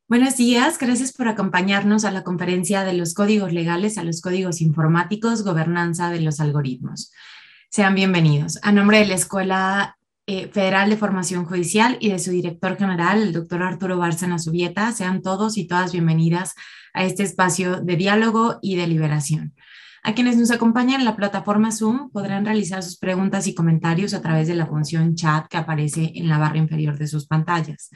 Buenos días, gracias por acompañarnos a la conferencia de los códigos legales a los códigos informáticos, gobernanza de los algoritmos. Sean bienvenidos. A nombre de la Escuela Federal de Formación Judicial y de su director general, el doctor Arturo Bárcena Subieta, sean todos y todas bienvenidas a este espacio de diálogo y deliberación. A quienes nos acompañan en la plataforma Zoom podrán realizar sus preguntas y comentarios a través de la función chat que aparece en la barra inferior de sus pantallas.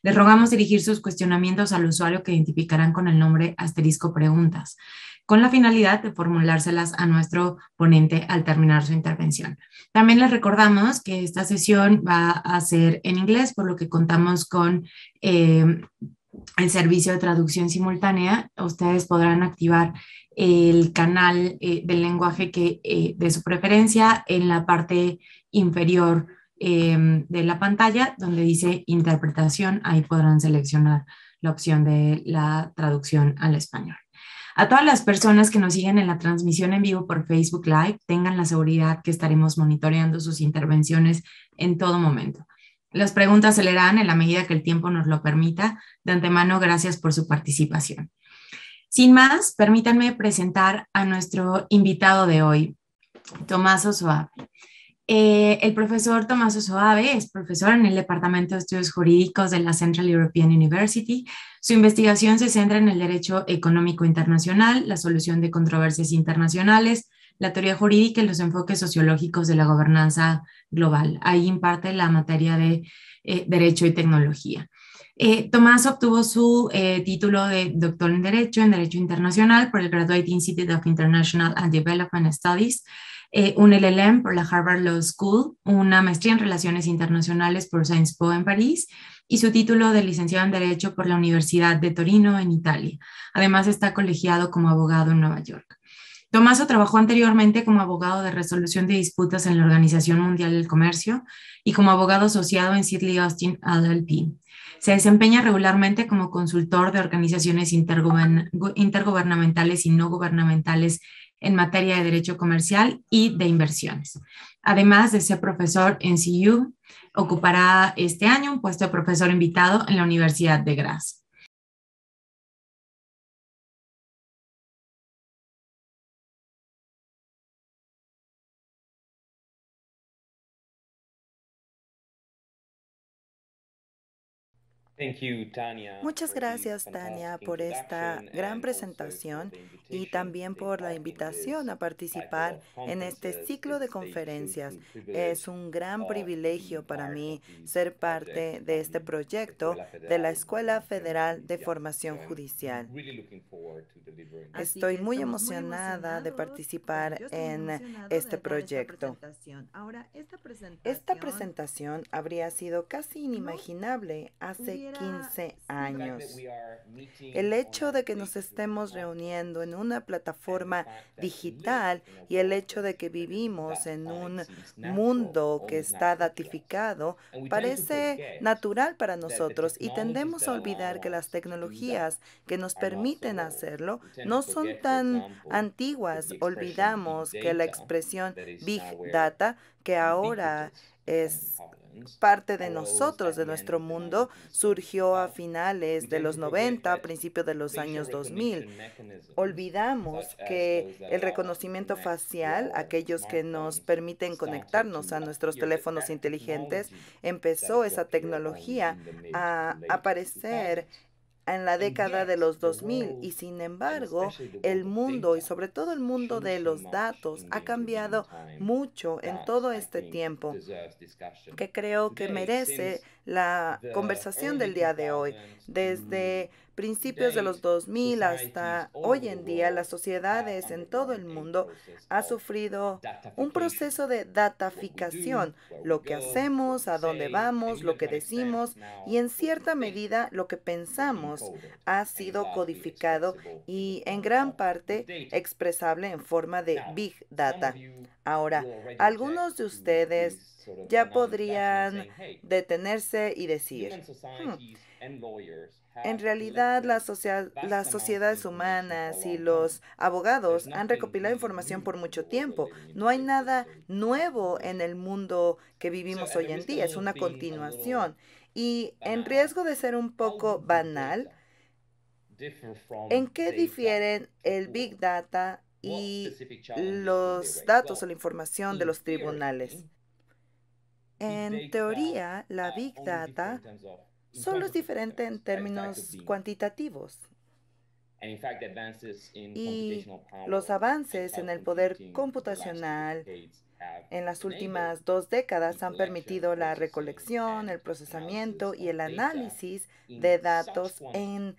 Les rogamos dirigir sus cuestionamientos al usuario que identificarán con el nombre asterisco preguntas, con la finalidad de formulárselas a nuestro ponente al terminar su intervención. También les recordamos que esta sesión va a ser en inglés, por lo que contamos con el servicio de traducción simultánea. Ustedes podrán activar el canal del lenguaje de su preferencia en la parte inferior de la pantalla donde dice interpretación. Ahí podrán seleccionar la opción de la traducción al español. A todas las personas que nos siguen en la transmisión en vivo por Facebook Live, tengan la seguridad que estaremos monitoreando sus intervenciones en todo momento. Las preguntas se leerán en la medida que el tiempo nos lo permita. De antemano, gracias por su participación. Sin más, permítanme presentar a nuestro invitado de hoy, Tomás Soabe. El profesor Tomás Soabe es profesor en el Departamento de Estudios Jurídicos de la Central European University. Su investigación se centra en el derecho económico internacional, la solución de controversias internacionales, la teoría jurídica y los enfoques sociológicos de la gobernanza global. Ahí imparte la materia de derecho y tecnología. Tomás obtuvo su título de doctor en Derecho Internacional por el Graduate Institute of International and Development Studies, un LLM por la Harvard Law School, una maestría en Relaciones Internacionales por Sciences Po en París y su título de licenciado en Derecho por la Universidad de Torino en Italia. Además está colegiado como abogado en Nueva York. Tomaso trabajó anteriormente como abogado de resolución de disputas en la Organización Mundial del Comercio y como abogado asociado en Sidley Austin LLP. Se desempeña regularmente como consultor de organizaciones intergubernamentales y no gubernamentales en materia de derecho comercial y de inversiones. Además de ser profesor en CU, ocupará este año un puesto de profesor invitado en la Universidad de Graz. Muchas gracias, Tania, por esta gran presentación y también por la invitación a participar en este ciclo de conferencias. Es un gran privilegio para mí ser parte de este proyecto de la Escuela Federal de Formación Judicial. Estoy muy emocionada de participar en este proyecto. Esta presentación habría sido casi inimaginable hace 15 años. El hecho de que nos estemos reuniendo en una plataforma digital y el hecho de que vivimos en un mundo que está datificado parece natural para nosotros y tendemos a olvidar que las tecnologías que nos permiten hacerlo no son tan antiguas. Olvidamos que la expresión Big Data, que ahora es parte de nosotros, de nuestro mundo, surgió a finales de los 90, principios de los años 2000. Olvidamos que el reconocimiento facial, aquellos que nos permiten conectarnos a nuestros teléfonos inteligentes, empezó esa tecnología a aparecer en la década de los 2000 y sin embargo el mundo y sobre todo el mundo de los datos ha cambiado mucho en todo este tiempo que creo que merece la conversación del día de hoy. Desde principios de los 2000 hasta hoy en día, las sociedades en todo el mundo han sufrido un proceso de dataficación, lo que hacemos, a dónde vamos, lo que decimos y en cierta medida lo que pensamos ha sido codificado y en gran parte expresable en forma de Big Data. Ahora, algunos de ustedes ya podrían detenerse y decir, "Hmm, en realidad las sociedades humanas y los abogados han recopilado información por mucho tiempo. No hay nada nuevo en el mundo que vivimos hoy en día, es una continuación. Y en riesgo de ser un poco banal, ¿En qué difieren el Big Data y los datos o la información de los tribunales? En teoría, la Big Data solo es diferente en términos cuantitativos. Y los avances en el poder computacional en las últimas 2 décadas han permitido la recolección, el procesamiento y el análisis de datos en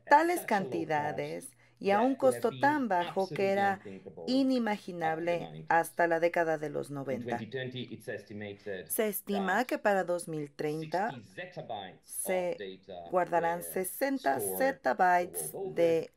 tales cantidades y a un costo tan bajo que era inimaginable hasta la década de los 90. Se estima que para 2030 se guardarán 60 zettabytes de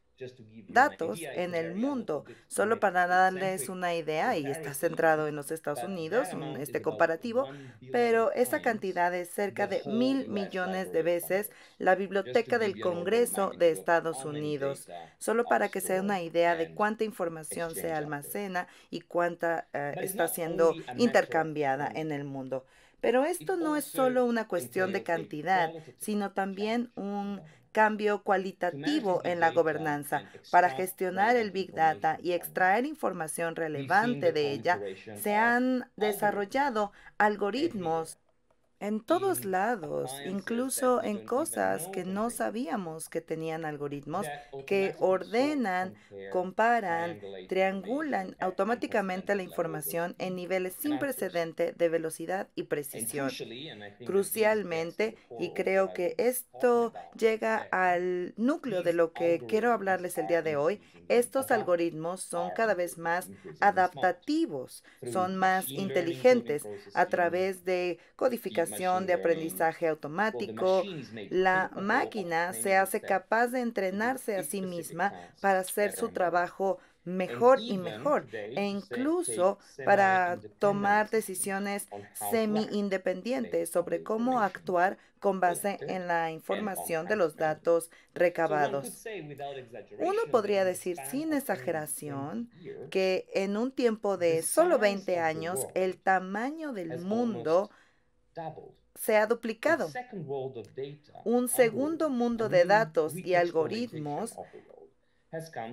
datos en el mundo. Solo para darles una idea, y está centrado en los Estados Unidos, este comparativo, pero esa cantidad es cerca de 1.000 millones de veces la Biblioteca del Congreso de Estados Unidos. Solo para que se dé una idea de cuánta información se almacena y cuánta está siendo intercambiada en el mundo. Pero esto no es solo una cuestión de cantidad, sino también un cambio cualitativo en la gobernanza. Para gestionar el Big Data y extraer información relevante de ella, se han desarrollado algoritmos en todos lados, incluso en cosas que no sabíamos que tenían algoritmos que ordenan, comparan, triangulan automáticamente la información en niveles sin precedente de velocidad y precisión. Crucialmente, y creo que esto llega al núcleo de lo que quiero hablarles el día de hoy, estos algoritmos son cada vez más adaptativos, son más inteligentes a través de codificación, de aprendizaje automático. La máquina se hace capaz de entrenarse a sí misma para hacer su trabajo mejor y mejor, e incluso para tomar decisiones semi-independientes sobre cómo actuar con base en la información de los datos recabados. Uno podría decir sin exageración que en un tiempo de solo 20 años el tamaño del mundo se ha duplicado. Un segundo mundo de datos y algoritmos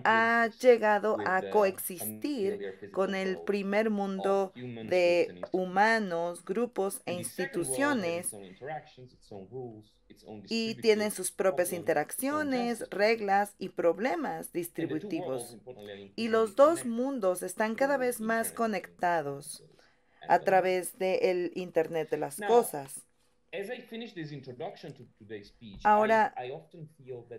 ha llegado a coexistir con el primer mundo de humanos, grupos e instituciones y tienen sus propias interacciones, reglas y problemas distributivos. Y los dos mundos están cada vez más conectados a través del Internet de las cosas. Ahora,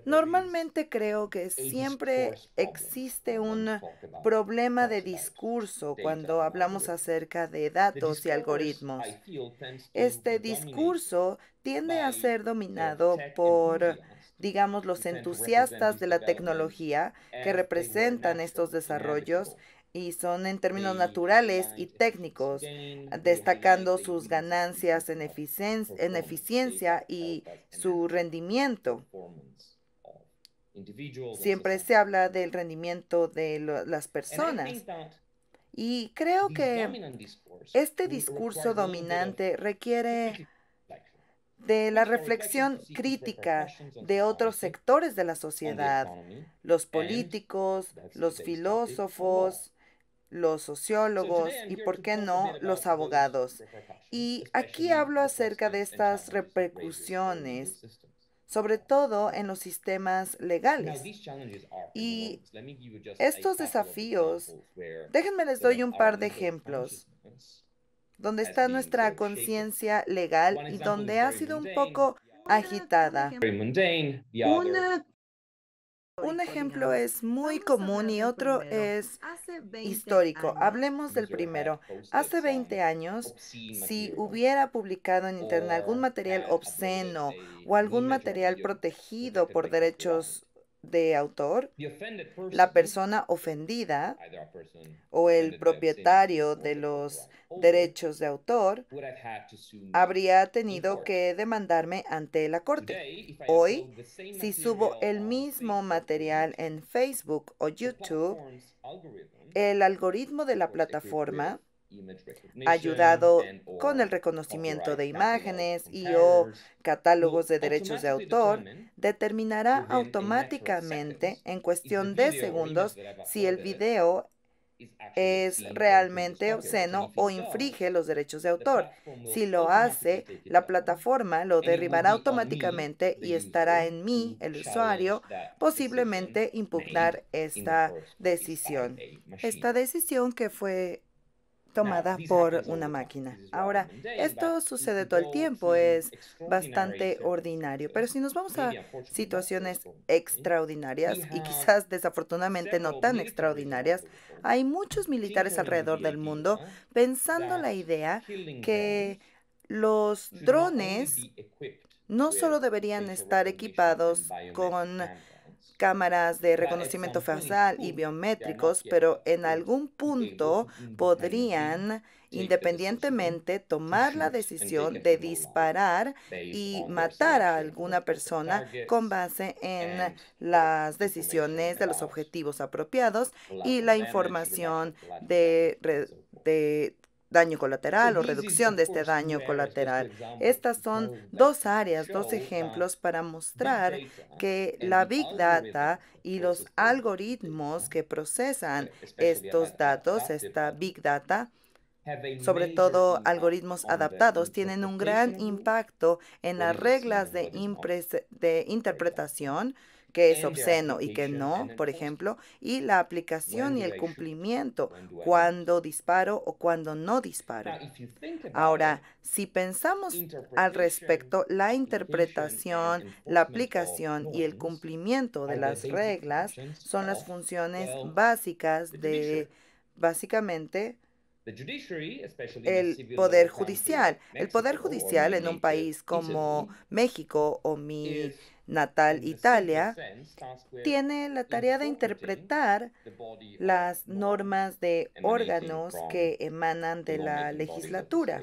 normalmente creo que siempre existe un problema de discurso cuando hablamos acerca de datos y algoritmos. Este discurso tiende a ser dominado por, digamos, los entusiastas de la tecnología que representan estos desarrollos y son en términos naturales y técnicos, destacando sus ganancias en eficiencia y su rendimiento. Siempre se habla del rendimiento de las personas. Y creo que este discurso dominante requiere de la reflexión crítica de otros sectores de la sociedad, los políticos, los filósofos, los sociólogos y, ¿por qué no?, los abogados. Y aquí hablo acerca de estas repercusiones, sobre todo en los sistemas legales. Y estos desafíos, déjenme les doy un par de ejemplos donde está nuestra conciencia legal y donde ha sido un poco agitada. Un ejemplo es muy común y otro es histórico. Hablemos del primero. Hace 20 años, si hubiera publicado en Internet algún material obsceno o algún material protegido por derechos de autor, la persona ofendida o el propietario de los derechos de autor habría tenido que demandarme ante la corte. Hoy, si subo el mismo material en Facebook o YouTube, el algoritmo de la plataforma ayudado con el reconocimiento de imágenes y o catálogos de derechos de autor, determinará automáticamente en cuestión de segundos si el video es realmente obsceno o infringe los derechos de autor. Si lo hace, la plataforma lo derribará automáticamente y estará en mí, el usuario, posiblemente impugnar esta decisión. Esta decisión que fue tomada por una máquina. Ahora, esto sucede todo el tiempo, es bastante ordinario, pero si nos vamos a situaciones extraordinarias y quizás desafortunadamente no tan extraordinarias, hay muchos militares alrededor del mundo pensando la idea que los drones no solo deberían estar equipados con cámaras de reconocimiento facial y biométricos, pero en algún punto podrían independientemente tomar la decisión de disparar y matar a alguna persona con base en las decisiones de los objetivos apropiados y la información de daño colateral o reducción de este daño colateral. Estas son dos áreas, dos ejemplos para mostrar que la Big Data y los algoritmos que procesan estos datos, esta Big Data, sobre todo algoritmos adaptados, tienen un gran impacto en las reglas de interpretación, que es obsceno y que no, por ejemplo, y la aplicación y el cumplimiento, cuando disparo o cuando no disparo. Ahora, si pensamos al respecto, la interpretación, la aplicación y el cumplimiento de las reglas son las funciones básicas de, básicamente, el Poder Judicial. El Poder Judicial en un país como México o mi natal Italia tiene la tarea de interpretar las normas de órganos que emanan de la legislatura,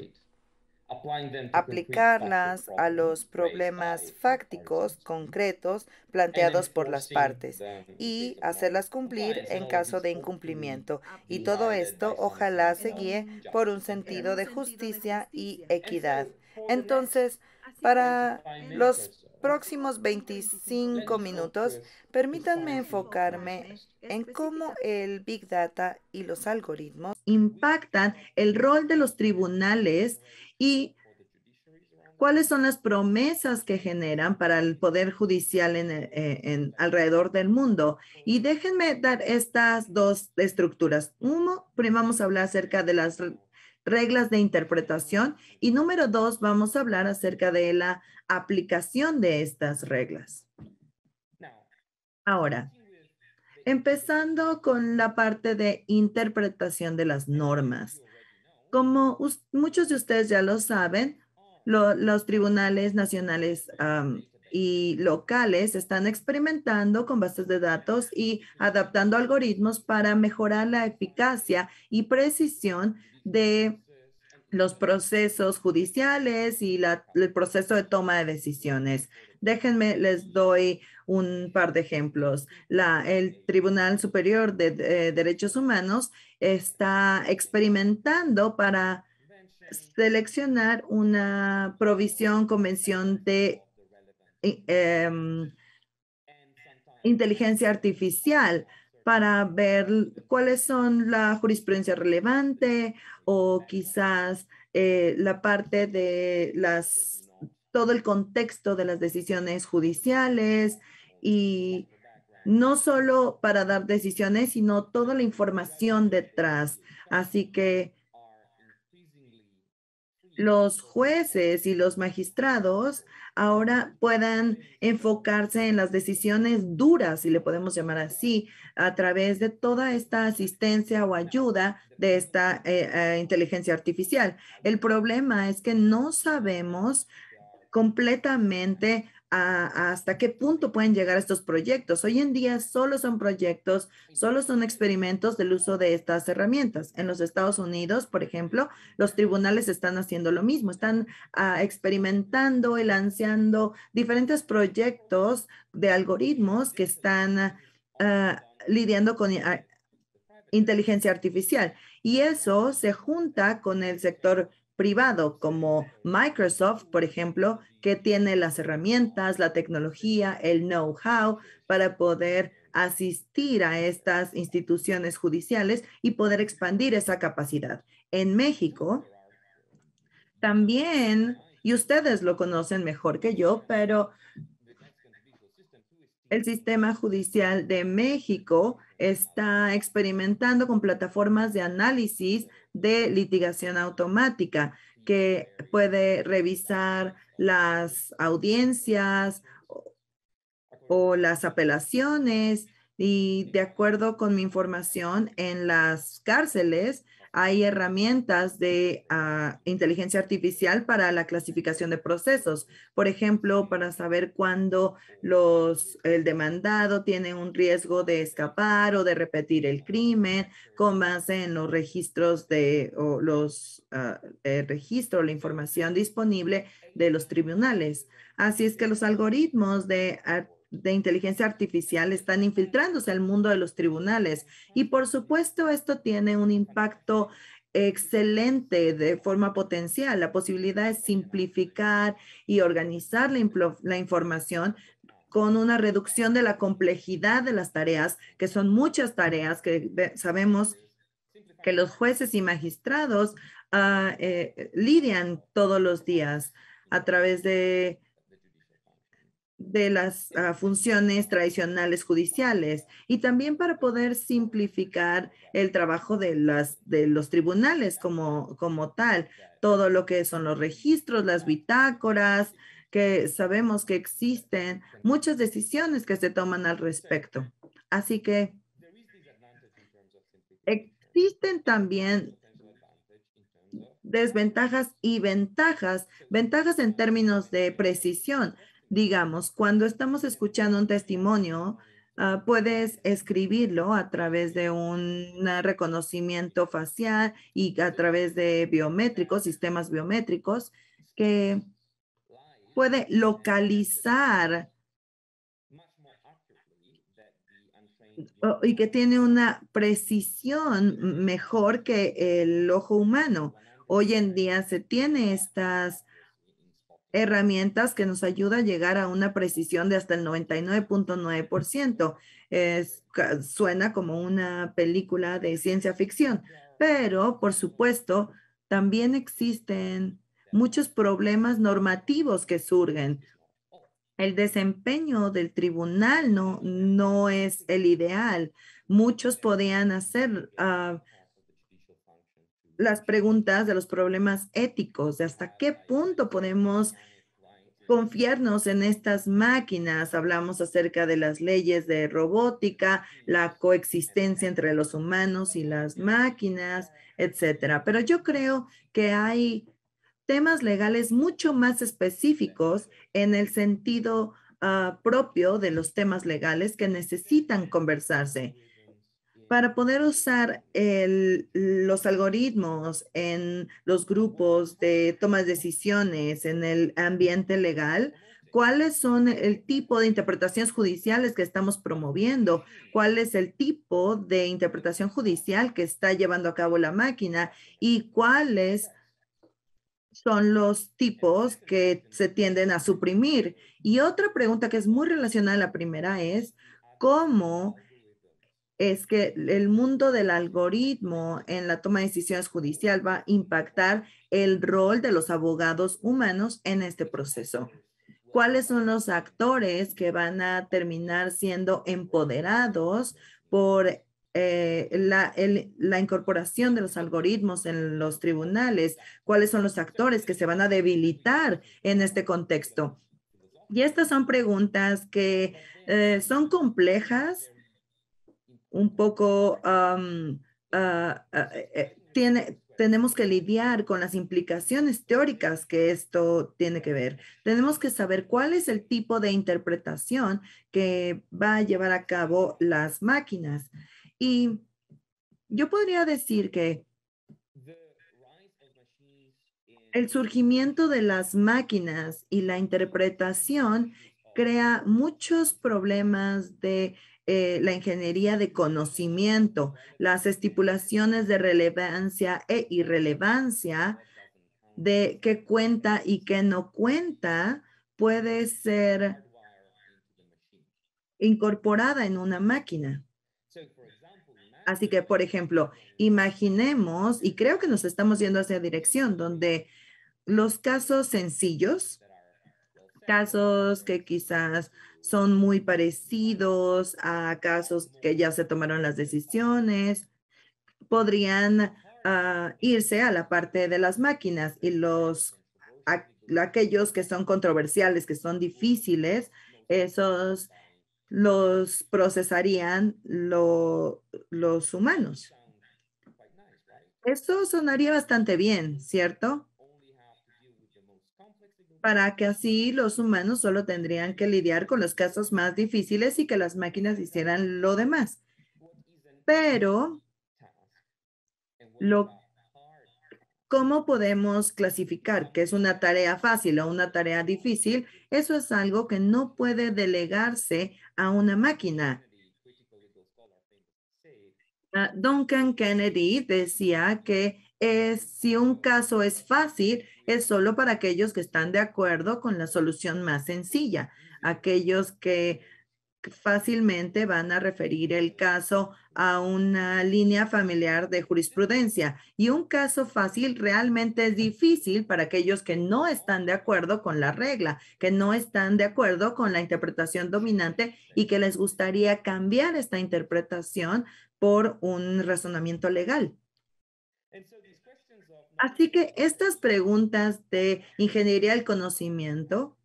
aplicarlas a los problemas fácticos concretos planteados por las partes y hacerlas cumplir en caso de incumplimiento. Y todo esto ojalá se guíe por un sentido de justicia y equidad. Entonces, para los próximos 25 minutos, permítanme enfocarme en cómo el Big Data y los algoritmos impactan el rol de los tribunales y cuáles son las promesas que generan para el Poder Judicial alrededor del mundo. Y déjenme dar estas dos estructuras. Uno, primero vamos a hablar acerca de las reglas de interpretación y número dos, vamos a hablar acerca de la aplicación de estas reglas. Ahora, empezando con la parte de interpretación de las normas. Como muchos de ustedes ya lo saben, los tribunales nacionales y locales están experimentando con bases de datos y adaptando algoritmos para mejorar la eficacia y precisión de los procesos judiciales y el proceso de toma de decisiones. Déjenme, les doy un par de ejemplos. El Tribunal Superior de Derechos Humanos está experimentando para seleccionar una provisión, convención de inteligencia artificial para ver cuáles son la jurisprudencia relevante o quizás la parte de todo el contexto de las decisiones judiciales y no solo para dar decisiones, sino toda la información detrás. Así que los jueces y los magistrados ahora puedan enfocarse en las decisiones duras, si le podemos llamar así, a través de toda esta asistencia o ayuda de esta inteligencia artificial. El problema es que no sabemos completamente hasta qué punto pueden llegar estos proyectos. Hoy en día solo son proyectos, solo son experimentos del uso de estas herramientas. En los Estados Unidos, por ejemplo, los tribunales están haciendo lo mismo, están experimentando y lanzando diferentes proyectos de algoritmos que están lidiando con inteligencia artificial. Y eso se junta con el sector privado, como Microsoft, por ejemplo, que tiene las herramientas, la tecnología, el know-how para poder asistir a estas instituciones judiciales y poder expandir esa capacidad. En México, también, y ustedes lo conocen mejor que yo, pero el sistema judicial de México está experimentando con plataformas de análisis de litigación automática que puede revisar las audiencias o las apelaciones y de acuerdo con mi información en las cárceles hay herramientas de inteligencia artificial para la clasificación de procesos. Por ejemplo, para saber cuándo el demandado tiene un riesgo de escapar o de repetir el crimen con base en los registros o los registros, la información disponible de los tribunales. Así es que los algoritmos de inteligencia artificial están infiltrándose al mundo de los tribunales y por supuesto esto tiene un impacto excelente de forma potencial. La posibilidad es simplificar y organizar la información con una reducción de la complejidad de las tareas, que son muchas tareas que sabemos que los jueces y magistrados lidian todos los días a través de las funciones tradicionales judiciales y también para poder simplificar el trabajo de los tribunales como tal, todo lo que son los registros, las bitácoras, que sabemos que existen muchas decisiones que se toman al respecto. Así que existen también desventajas y ventajas, ventajas en términos de precisión. Digamos, cuando estamos escuchando un testimonio, puedes escribirlo a través de un reconocimiento facial y a través de biométricos, sistemas biométricos, que puede localizar y que tiene una precisión mejor que el ojo humano. Hoy en día se tiene estas herramientas que nos ayuda a llegar a una precisión de hasta el 99.9%. Suena como una película de ciencia ficción, pero por supuesto también existen muchos problemas normativos que surgen. El desempeño del tribunal no es el ideal. Muchos podían hacer las preguntas de los problemas éticos, de hasta qué punto podemos confiarnos en estas máquinas. Hablamos acerca de las leyes de robótica, la coexistencia entre los humanos y las máquinas, etcétera. Pero yo creo que hay temas legales mucho más específicos en el sentido propio de los temas legales que necesitan conversarse. Para poder usar los algoritmos en los grupos de toma de decisiones en el ambiente legal, ¿cuáles son el tipo de interpretaciones judiciales que estamos promoviendo? ¿Cuál es el tipo de interpretación judicial que está llevando a cabo la máquina? ¿Y cuáles son los tipos que se tienden a suprimir? Y otra pregunta que es muy relacionada a la primera es, ¿cómo es que el mundo del algoritmo en la toma de decisiones judicial va a impactar el rol de los abogados humanos en este proceso? ¿Cuáles son los actores que van a terminar siendo empoderados por la incorporación de los algoritmos en los tribunales? ¿Cuáles son los actores que se van a debilitar en este contexto? Y estas son preguntas que son complejas, un poco, tenemos que lidiar con las implicaciones teóricas que esto tiene que ver. Tenemos que saber cuál es el tipo de interpretación que va a llevar a cabo las máquinas. Y yo podría decir que el surgimiento de las máquinas y la interpretación crea muchos problemas de la ingeniería de conocimiento, las estipulaciones de relevancia e irrelevancia de qué cuenta y qué no cuenta puede ser incorporada en una máquina. Así que, por ejemplo, imaginemos, y creo que nos estamos yendo hacia dirección, donde los casos sencillos, casos que quizás son muy parecidos a casos que ya se tomaron las decisiones, podrían irse a la parte de las máquinas y aquellos que son controversiales, que son difíciles, esos los procesarían los humanos. Esto sonaría bastante bien, ¿cierto? Para que así los humanos solo tendrían que lidiar con los casos más difíciles y que las máquinas hicieran lo demás. Pero, ¿cómo podemos clasificar qué es una tarea fácil o una tarea difícil? Eso es algo que no puede delegarse a una máquina. Duncan Kennedy decía que si un caso es fácil, es solo para aquellos que están de acuerdo con la solución más sencilla, aquellos que fácilmente van a referir el caso a una línea familiar de jurisprudencia. Y un caso fácil realmente es difícil para aquellos que no están de acuerdo con la regla, que no están de acuerdo con la interpretación dominante y que les gustaría cambiar esta interpretación por un razonamiento legal. Así que estas preguntas de ingeniería del conocimiento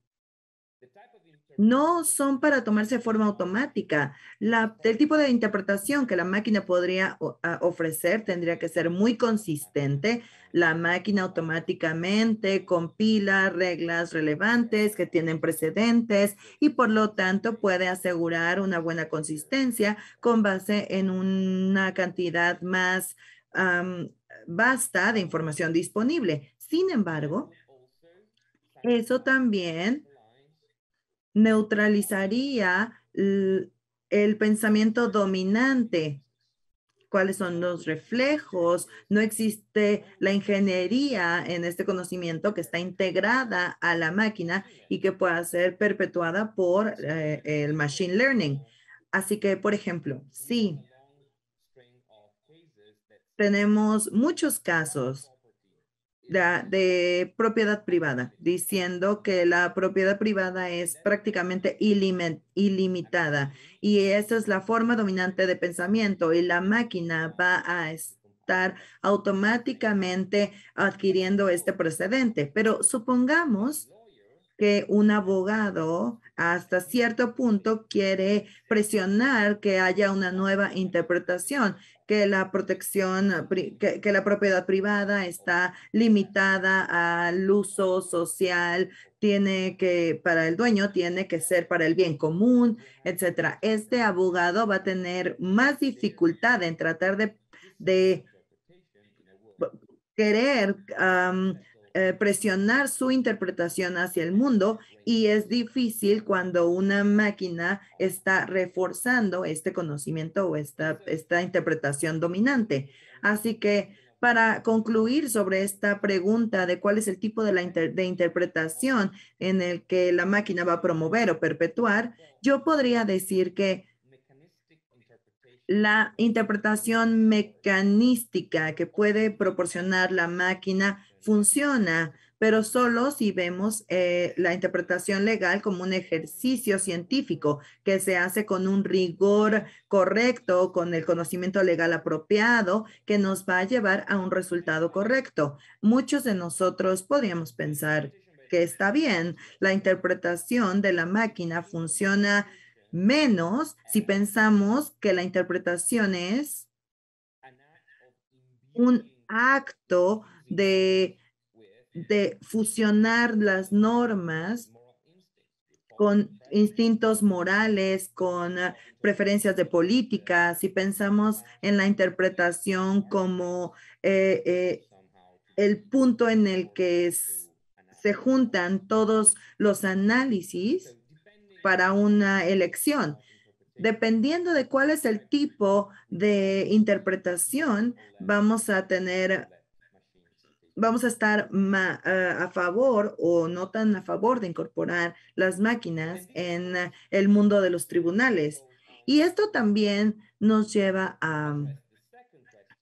no son para tomarse de forma automática. El tipo de interpretación que la máquina podría ofrecer tendría que ser muy consistente. La máquina automáticamente compila reglas relevantes que tienen precedentes y por lo tanto puede asegurar una buena consistencia con base en una cantidad más vasta de información disponible. Sin embargo, eso también neutralizaría el pensamiento dominante. ¿Cuáles son los reflejos? No existe la ingeniería en este conocimiento que está integrada a la máquina y que pueda ser perpetuada por el machine learning. Así que, por ejemplo, sí, tenemos muchos casos de propiedad privada, diciendo que la propiedad privada es prácticamente ilimitada y esa es la forma dominante de pensamiento y la máquina va a estar automáticamente adquiriendo este precedente. Pero supongamos que un abogado hasta cierto punto quiere presionar que haya una nueva interpretación, que la protección, que la propiedad privada está limitada al uso social, para el dueño, tiene que ser para el bien común, etcétera. Este abogado va a tener más dificultad en tratar de querer presionar su interpretación hacia el mundo y es difícil cuando una máquina está reforzando este conocimiento o esta interpretación dominante. Así que para concluir sobre esta pregunta de cuál es el tipo de interpretación en el que la máquina va a promover o perpetuar, yo podría decir que la interpretación mecanística que puede proporcionar la máquina funciona, pero solo si vemos la interpretación legal como un ejercicio científico que se hace con un rigor correcto, con el conocimiento legal apropiado, que nos va a llevar a un resultado correcto. Muchos de nosotros podríamos pensar que está bien, la interpretación de la máquina funciona menos si pensamos que la interpretación es un acto de fusionar las normas con instintos morales, con preferencias de política, si pensamos en la interpretación como el punto en el que se juntan todos los análisis para una elección. dependiendo de cuál es el tipo de interpretación, vamos a estar a favor o no tan a favor de incorporar las máquinas en el mundo de los tribunales. Y esto también nos lleva a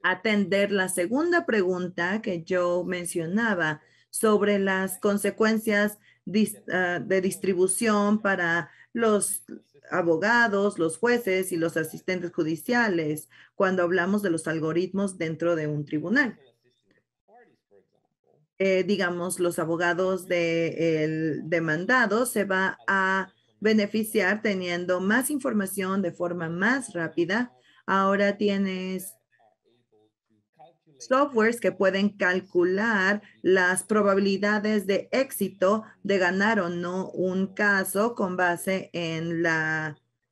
atender la segunda pregunta que yo mencionaba sobre las consecuencias de distribución para los abogados, los jueces y los asistentes judiciales cuando hablamos de los algoritmos dentro de un tribunal. Digamos, los abogados del demandado se va a beneficiar teniendo más información de forma más rápida. Ahora tienes softwares que pueden calcular las probabilidades de éxito de ganar o no un caso con base en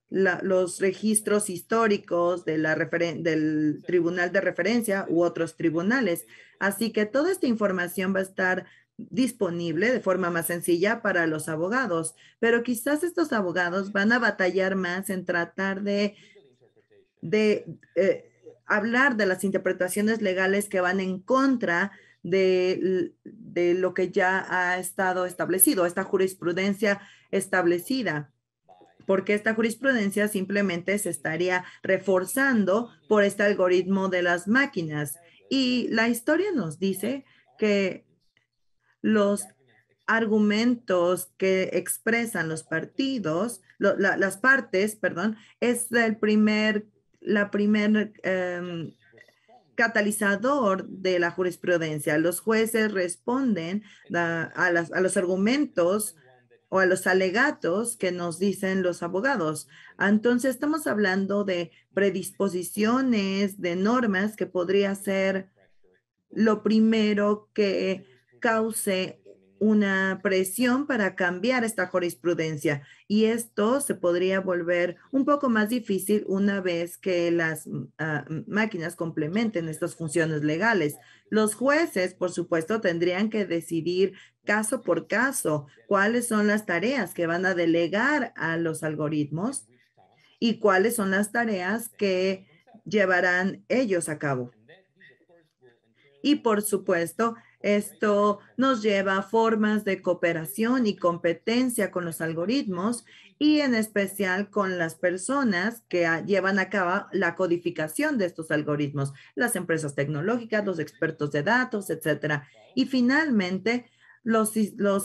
los registros históricos de del tribunal de referencia u otros tribunales. Así que toda esta información va a estar disponible de forma más sencilla para los abogados, pero quizás estos abogados van a batallar más en tratar de hablar de las interpretaciones legales que van en contra de lo que ya ha estado establecido, esta jurisprudencia establecida, porque esta jurisprudencia simplemente se estaría reforzando por este algoritmo de las máquinas. Y la historia nos dice que los argumentos que expresan los partidos, las partes, perdón, es la primer catalizador de la jurisprudencia. Los jueces responden a los argumentos o a los alegatos que nos dicen los abogados. Entonces, estamos hablando de predisposiciones, de normas que podría ser lo primero que cause una presión para cambiar esta jurisprudencia. Y esto se podría volver un poco más difícil una vez que las máquinas complementen estas funciones legales. Los jueces, por supuesto, tendrían que decidir caso por caso cuáles son las tareas que van a delegar a los algoritmos y cuáles son las tareas que llevarán ellos a cabo. Y por supuesto, esto nos lleva a formas de cooperación y competencia con los algoritmos y en especial con las personas que llevan a cabo la codificación de estos algoritmos, las empresas tecnológicas, los expertos de datos, etcétera. Y finalmente, los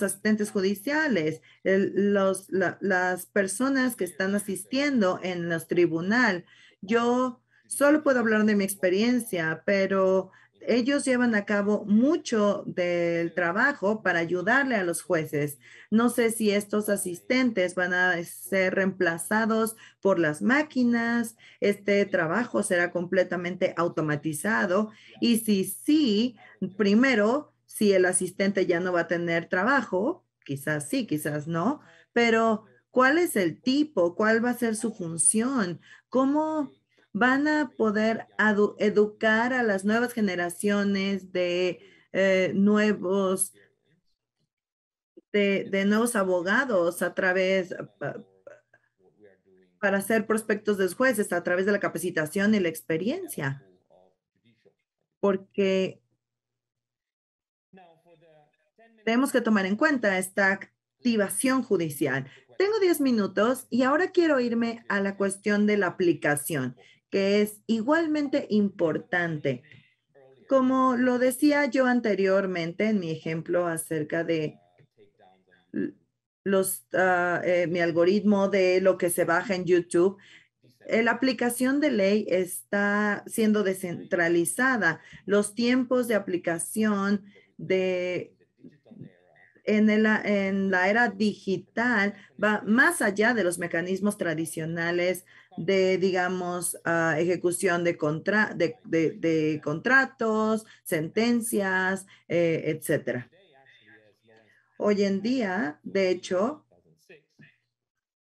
asistentes judiciales, las personas que están asistiendo en los tribunales. Yo solo puedo hablar de mi experiencia, pero ellos llevan a cabo mucho del trabajo para ayudarle a los jueces. No sé si estos asistentes van a ser reemplazados por las máquinas, este trabajo será completamente automatizado y si sí, primero, si el asistente ya no va a tener trabajo, quizás sí, quizás no, pero ¿cuál es el tipo? ¿Cuál va a ser su función? ¿Cómo van a poder educar a las nuevas generaciones de nuevos abogados a través para ser prospectos de jueces a través de la capacitación y la experiencia? Porque tenemos que tomar en cuenta esta activación judicial. Tengo 10 minutos y ahora quiero irme a la cuestión de la aplicación, que es igualmente importante. Como lo decía yo anteriormente en mi ejemplo acerca de mi algoritmo de lo que se baja en YouTube, la aplicación de ley está siendo descentralizada. Los tiempos de aplicación en la era digital va más allá de los mecanismos tradicionales de, digamos, ejecución de contratos, sentencias, etcétera. Hoy en día, de hecho,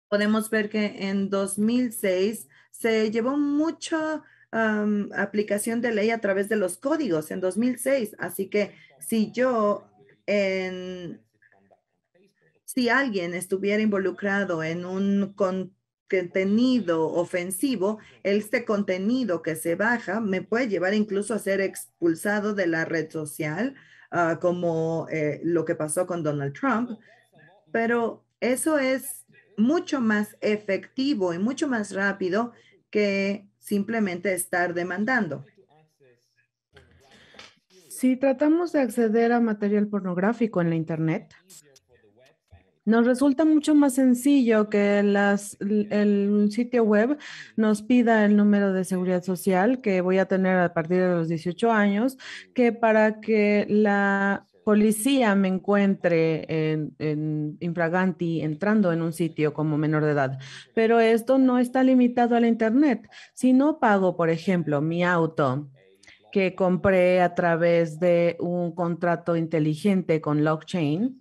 podemos ver que en 2006 se llevó mucha aplicación de ley a través de los códigos en 2006. Así que si alguien estuviera involucrado en un contenido ofensivo, este contenido que se baja me puede llevar incluso a ser expulsado de la red social, como lo que pasó con Donald Trump, pero eso es mucho más efectivo y mucho más rápido que simplemente estar demandando. Si tratamos de acceder a material pornográfico en la Internet, nos resulta mucho más sencillo que el sitio web nos pida el número de seguridad social que voy a tener a partir de los 18 años, que para que la policía me encuentre en infraganti entrando en un sitio como menor de edad. Pero esto no está limitado a la Internet. Si no pago, por ejemplo, mi auto que compré a través de un contrato inteligente con blockchain,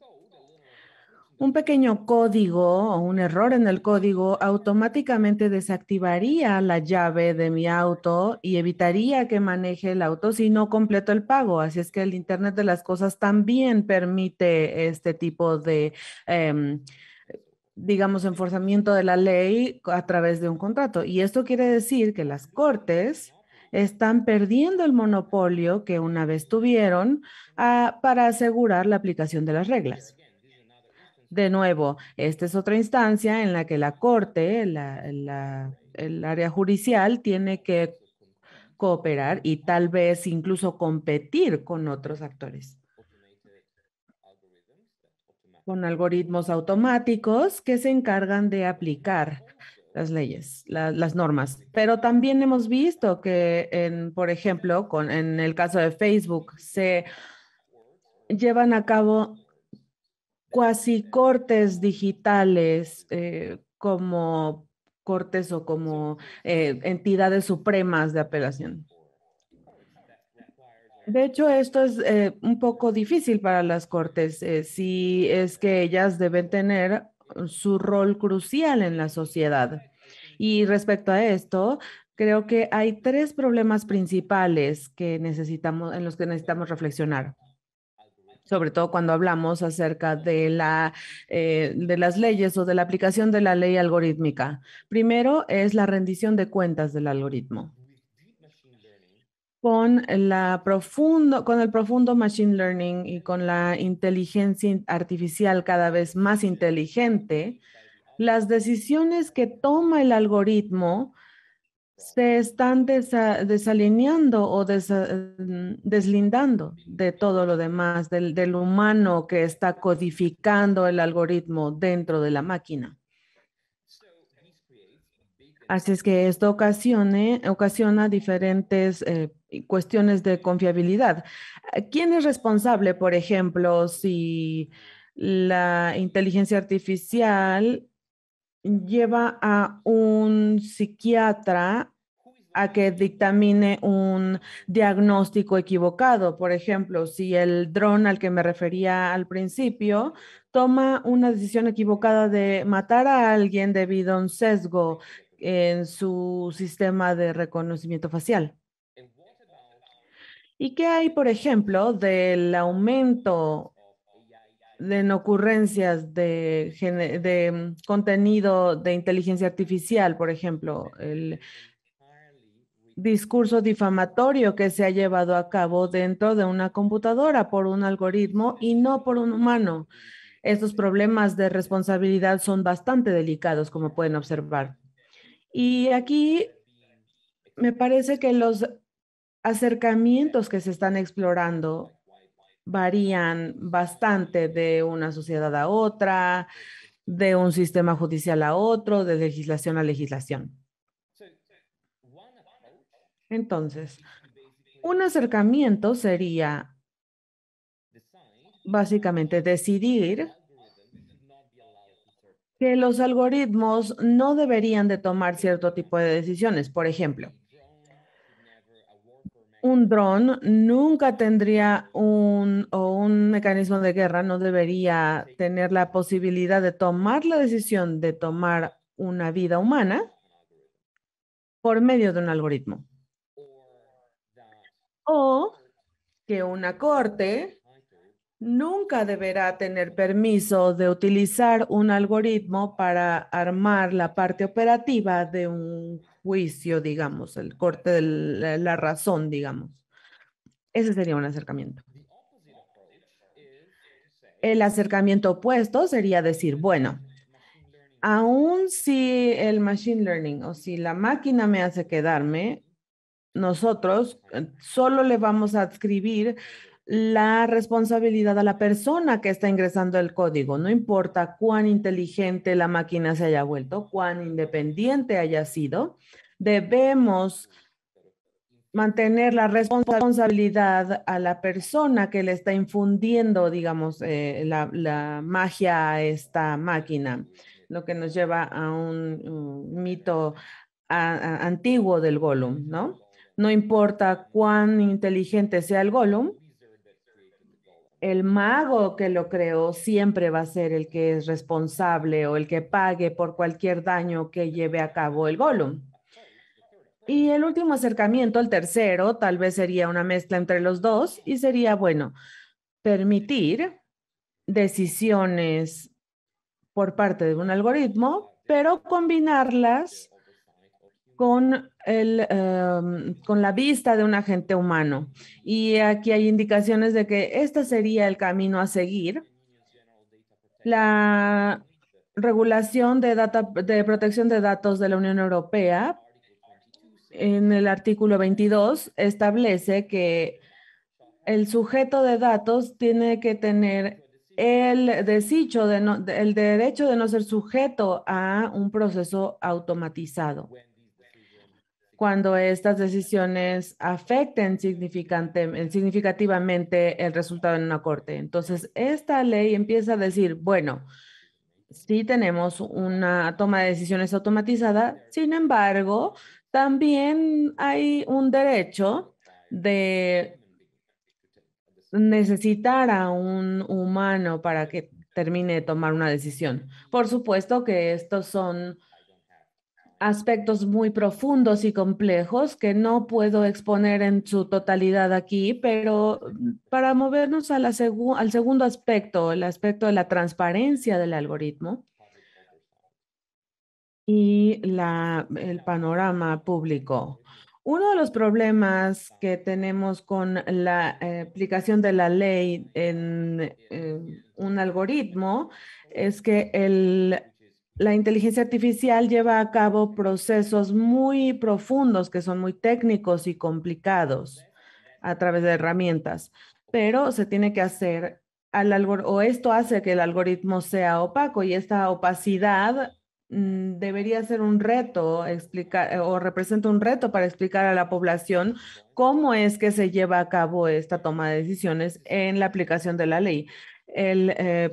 un pequeño código o un error en el código automáticamente desactivaría la llave de mi auto y evitaría que maneje el auto si no completo el pago. Así es que el Internet de las Cosas también permite este tipo de, em, digamos, enforzamiento de la ley a través de un contrato. Y esto quiere decir que las cortes están perdiendo el monopolio que una vez tuvieron, para asegurar la aplicación de las reglas. De nuevo, esta es otra instancia en la que la corte, el área judicial, tiene que cooperar y tal vez incluso competir con otros actores, con algoritmos automáticos que se encargan de aplicar las leyes, las normas. Pero también hemos visto que, por ejemplo, en el caso de Facebook, se llevan a cabo cuasi cortes digitales, como cortes o como entidades supremas de apelación. De hecho, esto es un poco difícil para las cortes, si es que ellas deben tener su rol crucial en la sociedad. Y respecto a esto, creo que hay tres problemas principales en los que necesitamos reflexionar, sobre todo cuando hablamos acerca de las leyes o de la aplicación de la ley algorítmica. Primero es la rendición de cuentas del algoritmo. Con el profundo machine learning y con la inteligencia artificial cada vez más inteligente, las decisiones que toma el algoritmo se están desalineando o deslindando de todo lo demás, del humano que está codificando el algoritmo dentro de la máquina. Así es que esto ocasiona diferentes cuestiones de confiabilidad. ¿Quién es responsable, por ejemplo, si la inteligencia artificial lleva a un psiquiatra a que dictamine un diagnóstico equivocado? Por ejemplo, si el dron al que me refería al principio toma una decisión equivocada de matar a alguien debido a un sesgo en su sistema de reconocimiento facial. ¿Y qué hay, por ejemplo, del aumento en ocurrencias de contenido de inteligencia artificial? Por ejemplo, el discurso difamatorio que se ha llevado a cabo dentro de una computadora por un algoritmo y no por un humano. Estos problemas de responsabilidad son bastante delicados, como pueden observar. Y aquí me parece que los acercamientos que se están explorando varían bastante de una sociedad a otra, de un sistema judicial a otro, de legislación a legislación. Entonces, un acercamiento sería básicamente decidir que los algoritmos no deberían de tomar cierto tipo de decisiones. Por ejemplo, un dron nunca tendría un mecanismo de guerra, no debería tener la posibilidad de tomar la decisión de tomar una vida humana por medio de un algoritmo. O que una corte nunca deberá tener permiso de utilizar un algoritmo para armar la parte operativa de un juicio, digamos, el corte de la razón, digamos. Ese sería un acercamiento. El acercamiento opuesto sería decir, bueno, aun si el machine learning o si la máquina me hace quedarme, nosotros solo le vamos a adscribir la responsabilidad a la persona que está ingresando el código. No importa cuán inteligente la máquina se haya vuelto, cuán independiente haya sido, debemos mantener la responsabilidad a la persona que le está infundiendo, digamos, la magia a esta máquina, lo que nos lleva a un mito antiguo del Gollum, ¿no? No importa cuán inteligente sea el Gollum, el mago que lo creó siempre va a ser el que es responsable o el que pague por cualquier daño que lleve a cabo el Gollum. Y el último acercamiento, el tercero, tal vez sería una mezcla entre los dos y sería, bueno, permitir decisiones por parte de un algoritmo, pero combinarlas con con la vista de un agente humano. Y aquí hay indicaciones de que este sería el camino a seguir. La regulación de protección de datos de la Unión Europea, en el artículo 22, establece que el sujeto de datos tiene que tener el el derecho de no ser sujeto a un proceso automatizado cuando estas decisiones afecten significativamente el resultado en una corte. Entonces, esta ley empieza a decir, bueno, sí tenemos una toma de decisiones automatizada, sin embargo, también hay un derecho de necesitar a un humano para que termine de tomar una decisión. Por supuesto que estos son aspectos muy profundos y complejos que no puedo exponer en su totalidad aquí, pero para movernos a al segundo aspecto, el aspecto de la transparencia del algoritmo y el panorama público. Uno de los problemas que tenemos con la aplicación de la ley en un algoritmo es que la inteligencia artificial lleva a cabo procesos muy profundos que son muy técnicos y complicados a través de herramientas, pero se tiene que hacer o esto hace que el algoritmo sea opaco y esta opacidad debería ser un reto explicar o representa un reto para explicar a la población cómo es que se lleva a cabo esta toma de decisiones en la aplicación de la ley.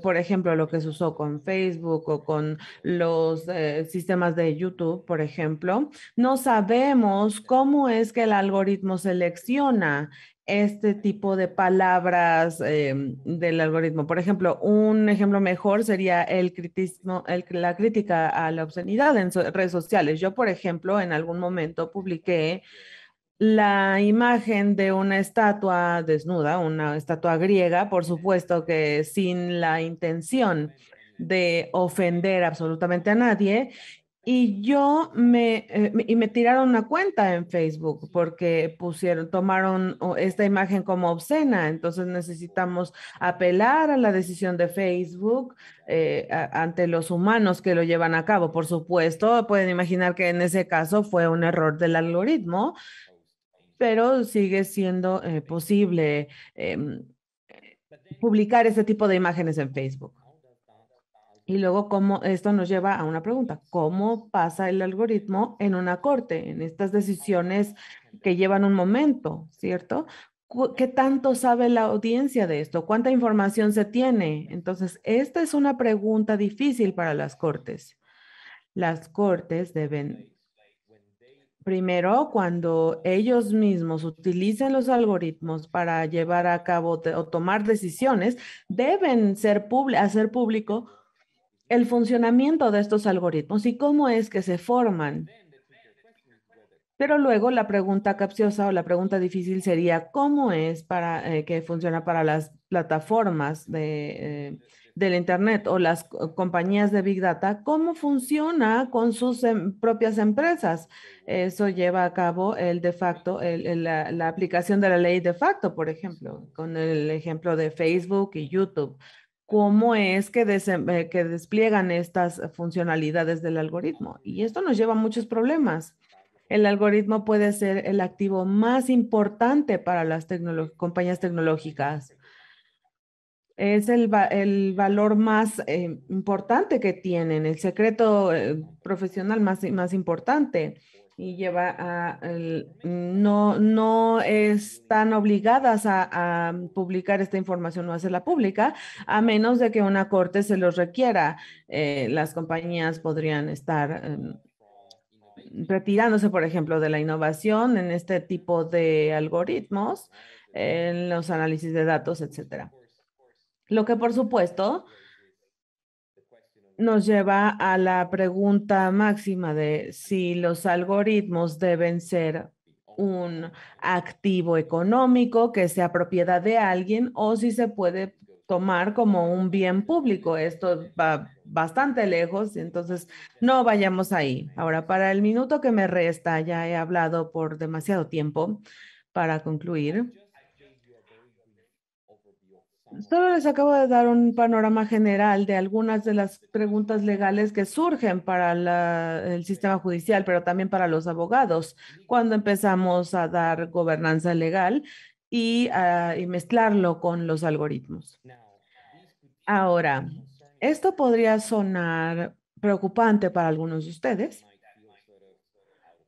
Por ejemplo, lo que se usó con Facebook o con los sistemas de YouTube, por ejemplo, no sabemos cómo es que el algoritmo selecciona este tipo de palabras del algoritmo. Por ejemplo, un ejemplo mejor sería la crítica a la obscenidad en redes sociales. Yo, por ejemplo, en algún momento publiqué la imagen de una estatua desnuda, una estatua griega, por supuesto que sin la intención de ofender absolutamente a nadie. Y me tiraron una cuenta en Facebook porque tomaron esta imagen como obscena. Entonces necesitamos apelar a la decisión de Facebook ante los humanos que lo llevan a cabo. Por supuesto, pueden imaginar que en ese caso fue un error del algoritmo, pero sigue siendo posible publicar este tipo de imágenes en Facebook. Y luego, esto nos lleva a una pregunta: ¿cómo pasa el algoritmo en una corte, en estas decisiones que llevan un momento, ¿cierto? ¿Qué tanto sabe la audiencia de esto? ¿Cuánta información se tiene? Entonces, esta es una pregunta difícil para las cortes. Las cortes deben, primero, cuando ellos mismos utilicen los algoritmos para llevar a cabo o tomar decisiones, deben hacer público el funcionamiento de estos algoritmos y cómo es que se forman. Pero luego la pregunta capciosa o la pregunta difícil sería, ¿cómo es que funciona para las plataformas del Internet o las compañías de Big Data? ¿Cómo funciona con sus propias empresas? Eso lleva a cabo el de facto, la aplicación de la ley de facto, por ejemplo, con el ejemplo de Facebook y YouTube. ¿Cómo es que despliegan estas funcionalidades del algoritmo? Y esto nos lleva a muchos problemas. El algoritmo puede ser el activo más importante para las compañías tecnológicas. Es el valor más importante que tienen, el secreto profesional más importante. Y no están obligadas a publicar esta información o hacerla pública, a menos de que una corte se los requiera. Las compañías podrían estar retirándose, por ejemplo, de la innovación en este tipo de algoritmos, en los análisis de datos, etcétera. Lo que, por supuesto, nos lleva a la pregunta máxima de si los algoritmos deben ser un activo económico que sea propiedad de alguien o si se puede tomar como un bien público. Esto va bastante lejos, entonces no vayamos ahí. Ahora, para el minuto que me resta, ya he hablado por demasiado tiempo para concluir. Solo les acabo de dar un panorama general de algunas de las preguntas legales que surgen para el sistema judicial, pero también para los abogados, cuando empezamos a dar gobernanza legal y mezclarlo con los algoritmos. Ahora, esto podría sonar preocupante para algunos de ustedes.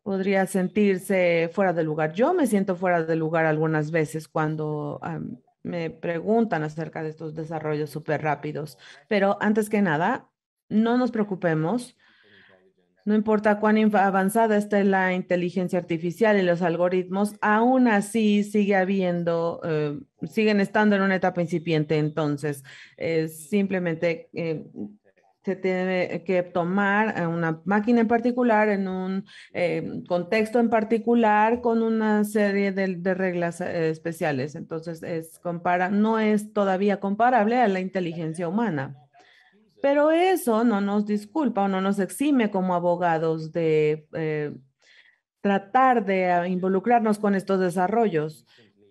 Podría sentirse fuera de lugar. Yo me siento fuera de lugar algunas veces cuando me preguntan acerca de estos desarrollos súper rápidos. Pero antes que nada, no nos preocupemos. No importa cuán avanzada esté la inteligencia artificial y los algoritmos, aún así siguen estando en una etapa incipiente. Entonces, simplemente se tiene que tomar a una máquina en particular, en un contexto en particular, con una serie de reglas especiales. Entonces, no es todavía comparable a la inteligencia humana. Pero eso no nos disculpa o no nos exime como abogados de tratar de involucrarnos con estos desarrollos.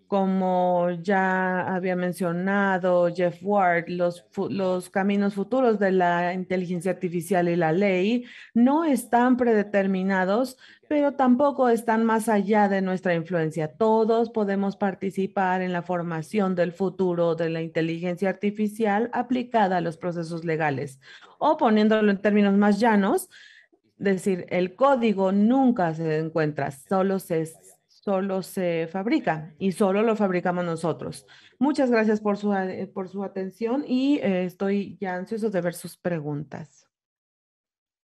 Como ya había mencionado Jeff Ward, los caminos futuros de la inteligencia artificial y la ley no están predeterminados, pero tampoco están más allá de nuestra influencia. Todos podemos participar en la formación del futuro de la inteligencia artificial aplicada a los procesos legales. O poniéndolo en términos más llanos, decir, el código nunca se encuentra, solo se fabrica y solo lo fabricamos nosotros. Muchas gracias por su atención y estoy ya ansioso de ver sus preguntas.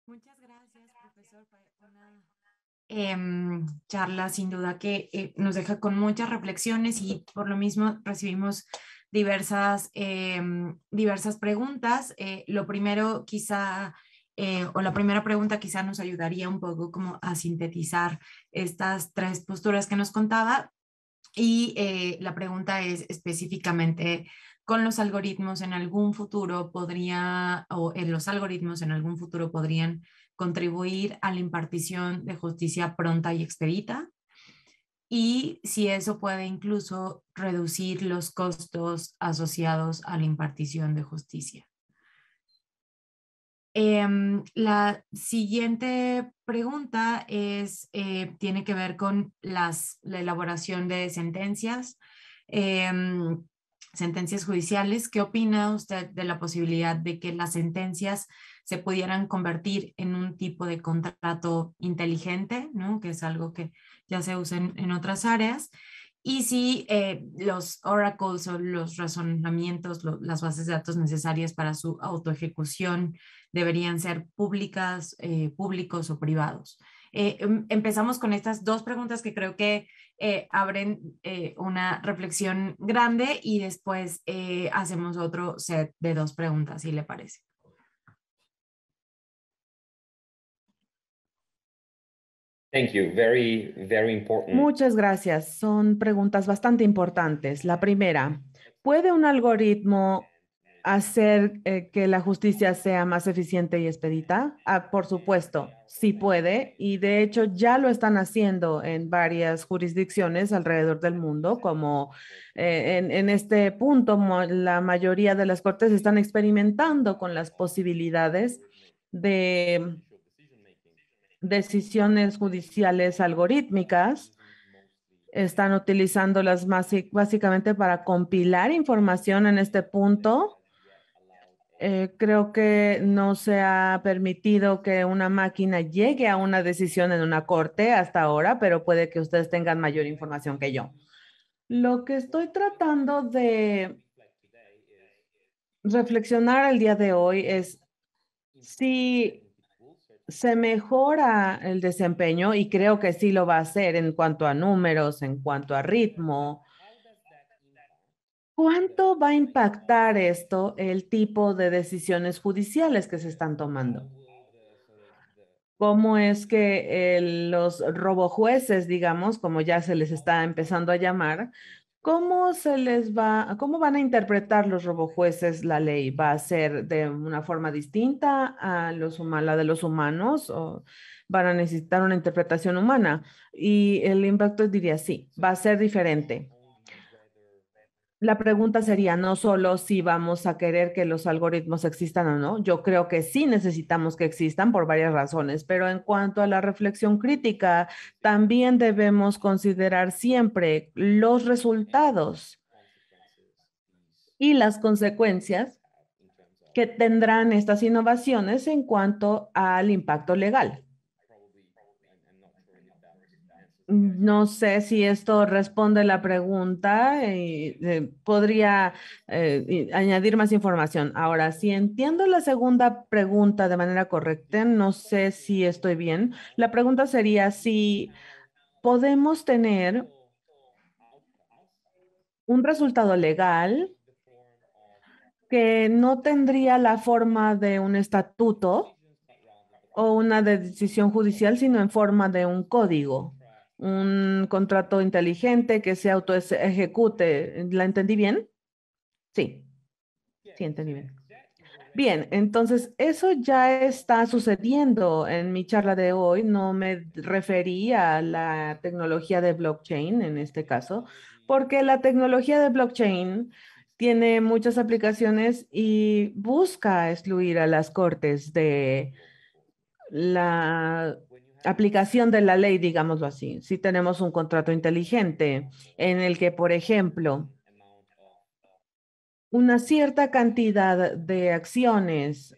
Muchas gracias, profesor, por una charla sin duda que nos deja con muchas reflexiones y por lo mismo recibimos diversas preguntas. Lo primero quizá, o la primera pregunta quizá nos ayudaría un poco como a sintetizar estas tres posturas que nos contaba. Y la pregunta es específicamente, ¿con los algoritmos en algún futuro o en los algoritmos en algún futuro podrían contribuir a la impartición de justicia pronta y expedita? Y si eso puede incluso reducir los costos asociados a la impartición de justicia. La siguiente pregunta tiene que ver con la elaboración de sentencias, sentencias judiciales. ¿Qué opina usted de la posibilidad de que las sentencias se pudieran convertir en un tipo de contrato inteligente, ¿no? Que es algo que ya se usa en otras áreas? Y si los oracles o los razonamientos, las bases de datos necesarias para su autoejecución deberían ser públicas, públicos o privados. Empezamos con estas dos preguntas que creo que abren una reflexión grande y después hacemos otro set de dos preguntas, si le parece. Thank you. Very, very important. Muchas gracias. Son preguntas bastante importantes. La primera, ¿puede un algoritmo hacer que la justicia sea más eficiente y expedita? Por supuesto, sí puede. Y de hecho ya lo están haciendo en varias jurisdicciones alrededor del mundo, como en este punto la mayoría de las cortes están experimentando con las posibilidades de decisiones judiciales algorítmicas. Están utilizándolas básicamente para compilar información en este punto. Creo que no se ha permitido que una máquina llegue a una decisión en una corte hasta ahora, pero puede que ustedes tengan mayor información que yo. Lo que estoy tratando de reflexionar el día de hoy es si se mejora el desempeño, y creo que sí lo va a hacer en cuanto a números, en cuanto a ritmo. ¿Cuánto va a impactar esto el tipo de decisiones judiciales que se están tomando? ¿Cómo es que los robojueces, digamos, como ya se les está empezando a llamar, cómo van a interpretar los robojueces la ley? ¿Va a ser de una forma distinta a la de los humanos o van a necesitar una interpretación humana? Y el impacto diría sí, va a ser diferente. La pregunta sería no solo si vamos a querer que los algoritmos existan o no. Yo creo que sí necesitamos que existan por varias razones, pero en cuanto a la reflexión crítica, también debemos considerar siempre los resultados y las consecuencias que tendrán estas innovaciones en cuanto al impacto legal. No sé si esto responde la pregunta y podría añadir más información. Ahora, si entiendo la segunda pregunta de manera correcta, no sé si estoy bien. La pregunta sería si podemos tener un resultado legal que no tendría la forma de un estatuto o una decisión judicial, sino en forma de un código, un contrato inteligente que se autoejecute. ¿La entendí bien? Sí, sí, entendí bien. Bien, entonces eso ya está sucediendo en mi charla de hoy. No me referí a la tecnología de blockchain en este caso, porque la tecnología de blockchain tiene muchas aplicaciones y busca excluir a las cortes de la aplicación de la ley, digámoslo así. Si tenemos un contrato inteligente en el que, por ejemplo, una cierta cantidad de acciones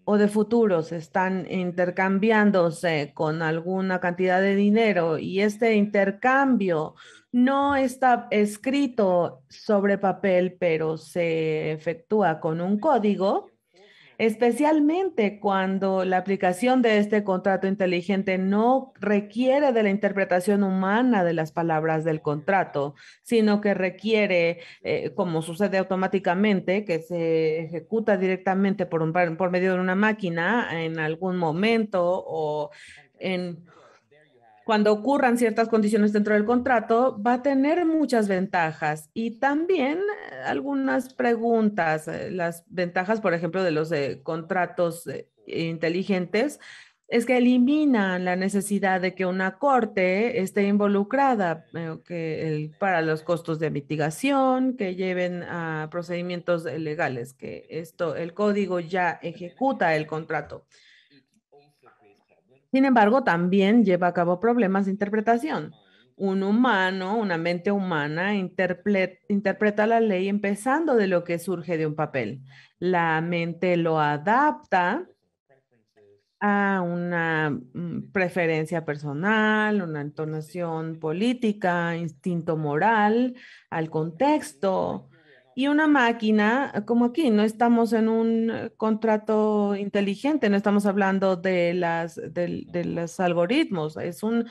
o de futuros están intercambiándose con alguna cantidad de dinero y este intercambio no está escrito sobre papel, pero se efectúa con un código, especialmente cuando la aplicación de este contrato inteligente no requiere de la interpretación humana de las palabras del contrato, sino que requiere, como sucede automáticamente, que se ejecuta directamente por medio de una máquina en algún momento o cuando ocurran ciertas condiciones dentro del contrato, va a tener muchas ventajas y también algunas preguntas. Las ventajas, por ejemplo, de los contratos inteligentes es que eliminan la necesidad de que una corte esté involucrada para los costos de mitigación, que lleven a procedimientos legales, que el código ya ejecuta el contrato. Sin embargo, también lleva a cabo problemas de interpretación. Un humano, una mente humana, interpreta la ley empezando de lo que surge de un papel. La mente lo adapta a una preferencia personal, una entonación política, instinto moral, al contexto. Y una máquina, como aquí, no estamos en un contrato inteligente, no estamos hablando de los algoritmos, es un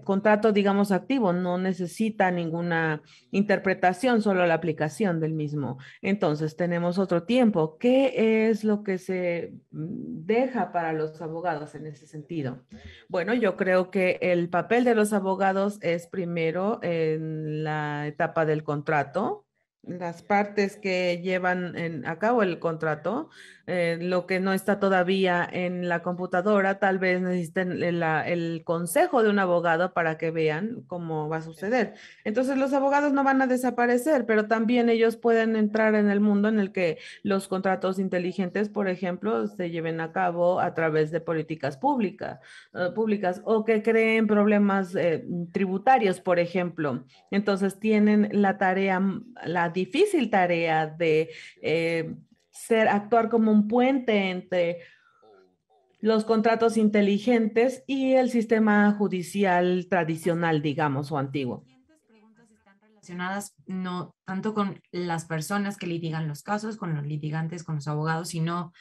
contrato, digamos, activo, no necesita ninguna interpretación, solo la aplicación del mismo. Entonces, tenemos otro tiempo. ¿Qué es lo que se deja para los abogados en ese sentido? Bueno, yo creo que el papel de los abogados es primero en la etapa del contrato, las partes que llevan a cabo el contrato, lo que no está todavía en la computadora, tal vez necesiten el consejo de un abogado para que vean cómo va a suceder. Entonces, los abogados no van a desaparecer, pero también ellos pueden entrar en el mundo en el que los contratos inteligentes, por ejemplo, se lleven a cabo a través de políticas públicas o que creen problemas tributarios, por ejemplo. Entonces tienen la tarea, la difícil tarea de actuar como un puente entre los contratos inteligentes y el sistema judicial tradicional, digamos, o antiguo. Las siguientes preguntas están relacionadas no tanto con las personas que litigan los casos, con los litigantes, con los abogados, sino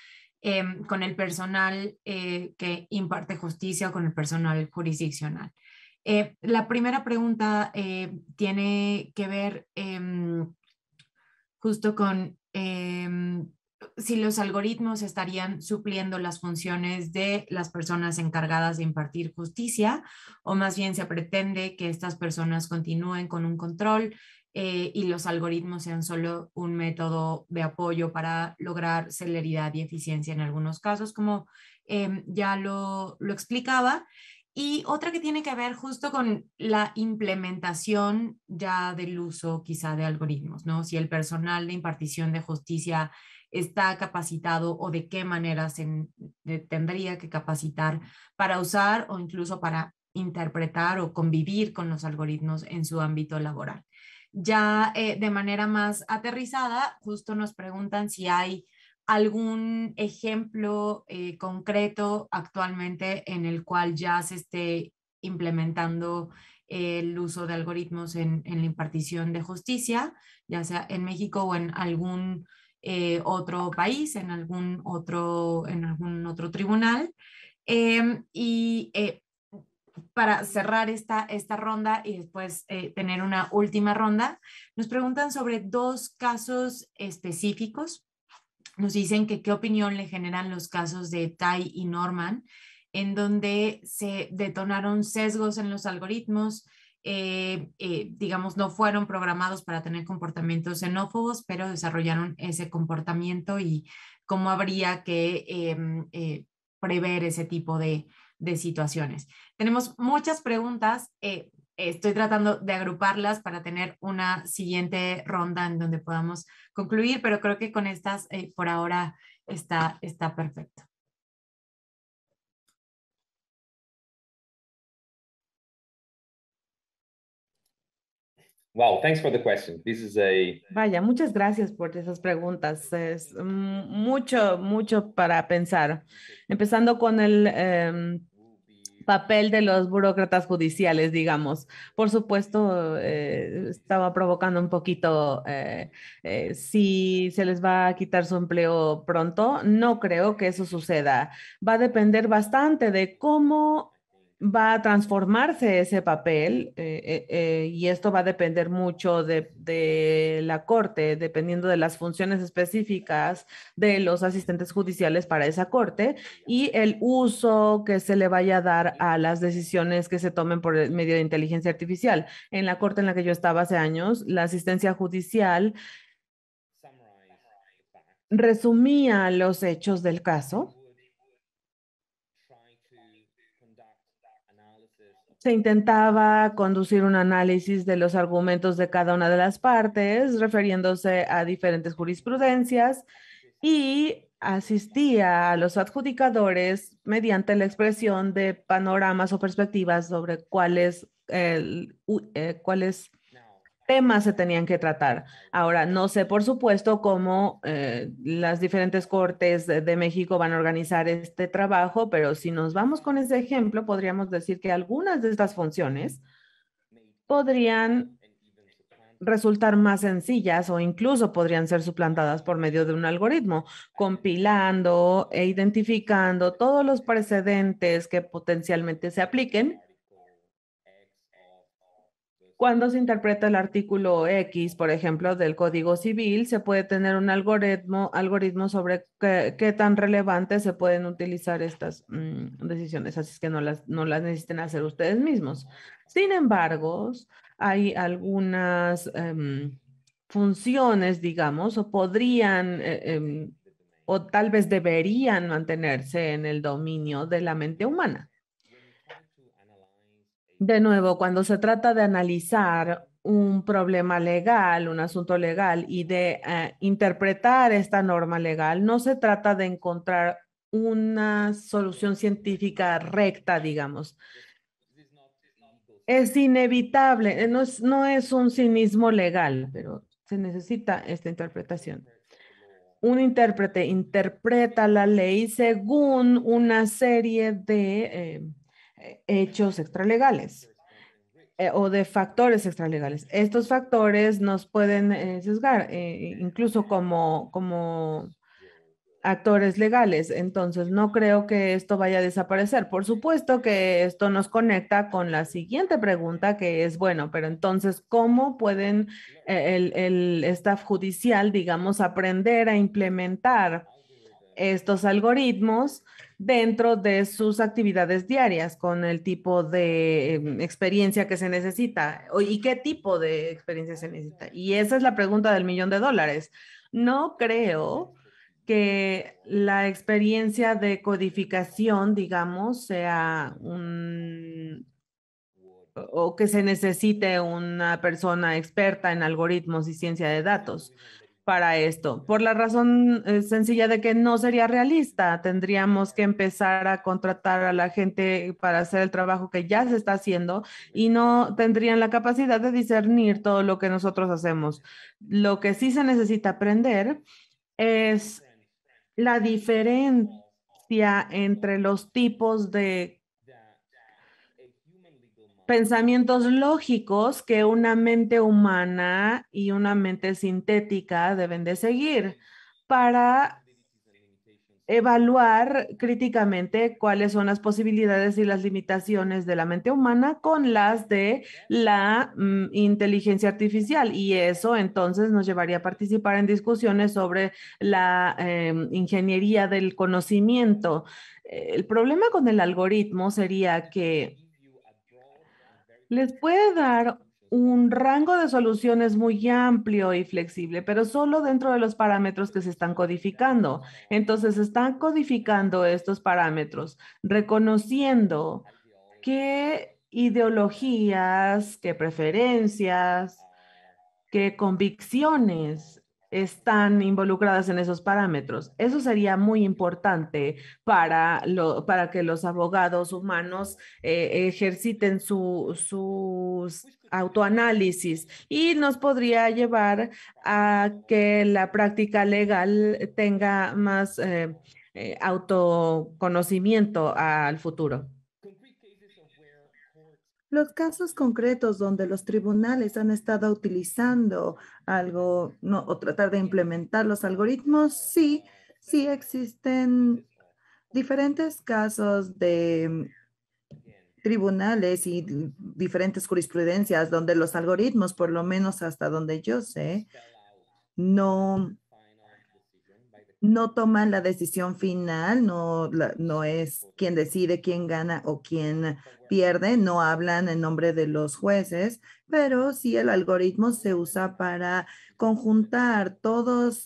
con el personal que imparte justicia o con el personal jurisdiccional. La primera pregunta tiene que ver justo con si los algoritmos estarían supliendo las funciones de las personas encargadas de impartir justicia, o más bien se pretende que estas personas continúen con un control y los algoritmos sean solo un método de apoyo para lograr celeridad y eficiencia en algunos casos, como ya lo explicaba. Y otra que tiene que ver justo con la implementación ya del uso quizá de algoritmos, ¿no? Si el personal de impartición de justicia está capacitado o de qué manera tendría que capacitar para usar o incluso para interpretar o convivir con los algoritmos en su ámbito laboral. Ya de manera más aterrizada, justo nos preguntan si hay algún ejemplo concreto actualmente en el cual ya se esté implementando el uso de algoritmos en la impartición de justicia, ya sea en México o en algún otro país, en algún otro tribunal. Para cerrar esta ronda y después tener una última ronda, nos preguntan sobre dos casos específicos. Nos dicen que qué opinión le generan los casos de Tai y Norman, en donde se detonaron sesgos en los algoritmos, digamos, no fueron programados para tener comportamientos xenófobos, pero desarrollaron ese comportamiento y cómo habría que prever ese tipo de situaciones. Tenemos muchas preguntas. Estoy tratando de agruparlas para tener una siguiente ronda en donde podamos concluir, pero creo que con estas por ahora está perfecto. Wow, thanks for the question. This is Vaya, muchas gracias por esas preguntas. Es mucho para pensar. Empezando con el papel de los burócratas judiciales, digamos. Por supuesto, estaba provocando un poquito si se les va a quitar su empleo pronto. No creo que eso suceda. Va a depender bastante de cómo va a transformarse ese papel y esto va a depender mucho de la corte, dependiendo de las funciones específicas de los asistentes judiciales para esa corte y el uso que se le vaya a dar a las decisiones que se tomen por medio de inteligencia artificial. En la corte en la que yo estaba hace años, la asistencia judicial resumía los hechos del caso. Se intentaba conducir un análisis de los argumentos de cada una de las partes, refiriéndose a diferentes jurisprudencias y asistía a los adjudicadores mediante la expresión de panoramas o perspectivas sobre cuáles temas se tenían que tratar. Ahora, no sé, por supuesto, cómo las diferentes cortes de México van a organizar este trabajo, pero si nos vamos con ese ejemplo, podríamos decir que algunas de estas funciones podrían resultar más sencillas o incluso podrían ser suplantadas por medio de un algoritmo, compilando e identificando todos los precedentes que potencialmente se apliquen. Cuando se interpreta el artículo X, por ejemplo, del Código Civil, se puede tener un algoritmo sobre qué tan relevantes se pueden utilizar estas decisiones, así es que no las necesiten hacer ustedes mismos. Sin embargo, hay algunas funciones, digamos, o podrían, o tal vez deberían mantenerse en el dominio de la mente humana. De nuevo, cuando se trata de analizar un problema legal, un asunto legal y de interpretar esta norma legal, no se trata de encontrar una solución científica recta, digamos. Es inevitable, no es un cinismo legal, pero se necesita esta interpretación. Un intérprete interpreta la ley según una serie de hechos extralegales o de factores extralegales. Estos factores nos pueden sesgar, incluso como actores legales. Entonces, no creo que esto vaya a desaparecer. Por supuesto que esto nos conecta con la siguiente pregunta, que es, bueno, pero entonces, ¿cómo pueden el staff judicial, digamos, aprender a implementar estos algoritmos dentro de sus actividades diarias con el tipo de experiencia que se necesita y qué tipo de experiencia se necesita? Y esa es la pregunta del $1.000.000. No creo que la experiencia de codificación, digamos, sea o que se necesite una persona experta en algoritmos y ciencia de datos para esto, por la razón sencilla de que no sería realista. Tendríamos que empezar a contratar a la gente para hacer el trabajo que ya se está haciendo y no tendrían la capacidad de discernir todo lo que nosotros hacemos. Lo que sí se necesita aprender es la diferencia entre los tipos de pensamientos lógicos que una mente humana y una mente sintética deben de seguir para evaluar críticamente cuáles son las posibilidades y las limitaciones de la mente humana con las de la inteligencia artificial. Y eso entonces nos llevaría a participar en discusiones sobre la ingeniería del conocimiento. El problema con el algoritmo sería que les puede dar un rango de soluciones muy amplio y flexible, pero solo dentro de los parámetros que se están codificando. Entonces, están codificando estos parámetros, reconociendo qué ideologías, qué preferencias, qué convicciones están involucradas en esos parámetros. Eso sería muy importante para que los abogados humanos ejerciten sus autoanálisis y nos podría llevar a que la práctica legal tenga más autoconocimiento al futuro. Los casos concretos donde los tribunales han estado utilizando algo o tratar de implementar los algoritmos, sí, sí existen diferentes casos de tribunales y diferentes jurisprudencias donde los algoritmos, por lo menos hasta donde yo sé, no toman la decisión final, no es quien decide quién gana o quién pierde, no hablan en nombre de los jueces, pero sí el algoritmo se usa para conjuntar todas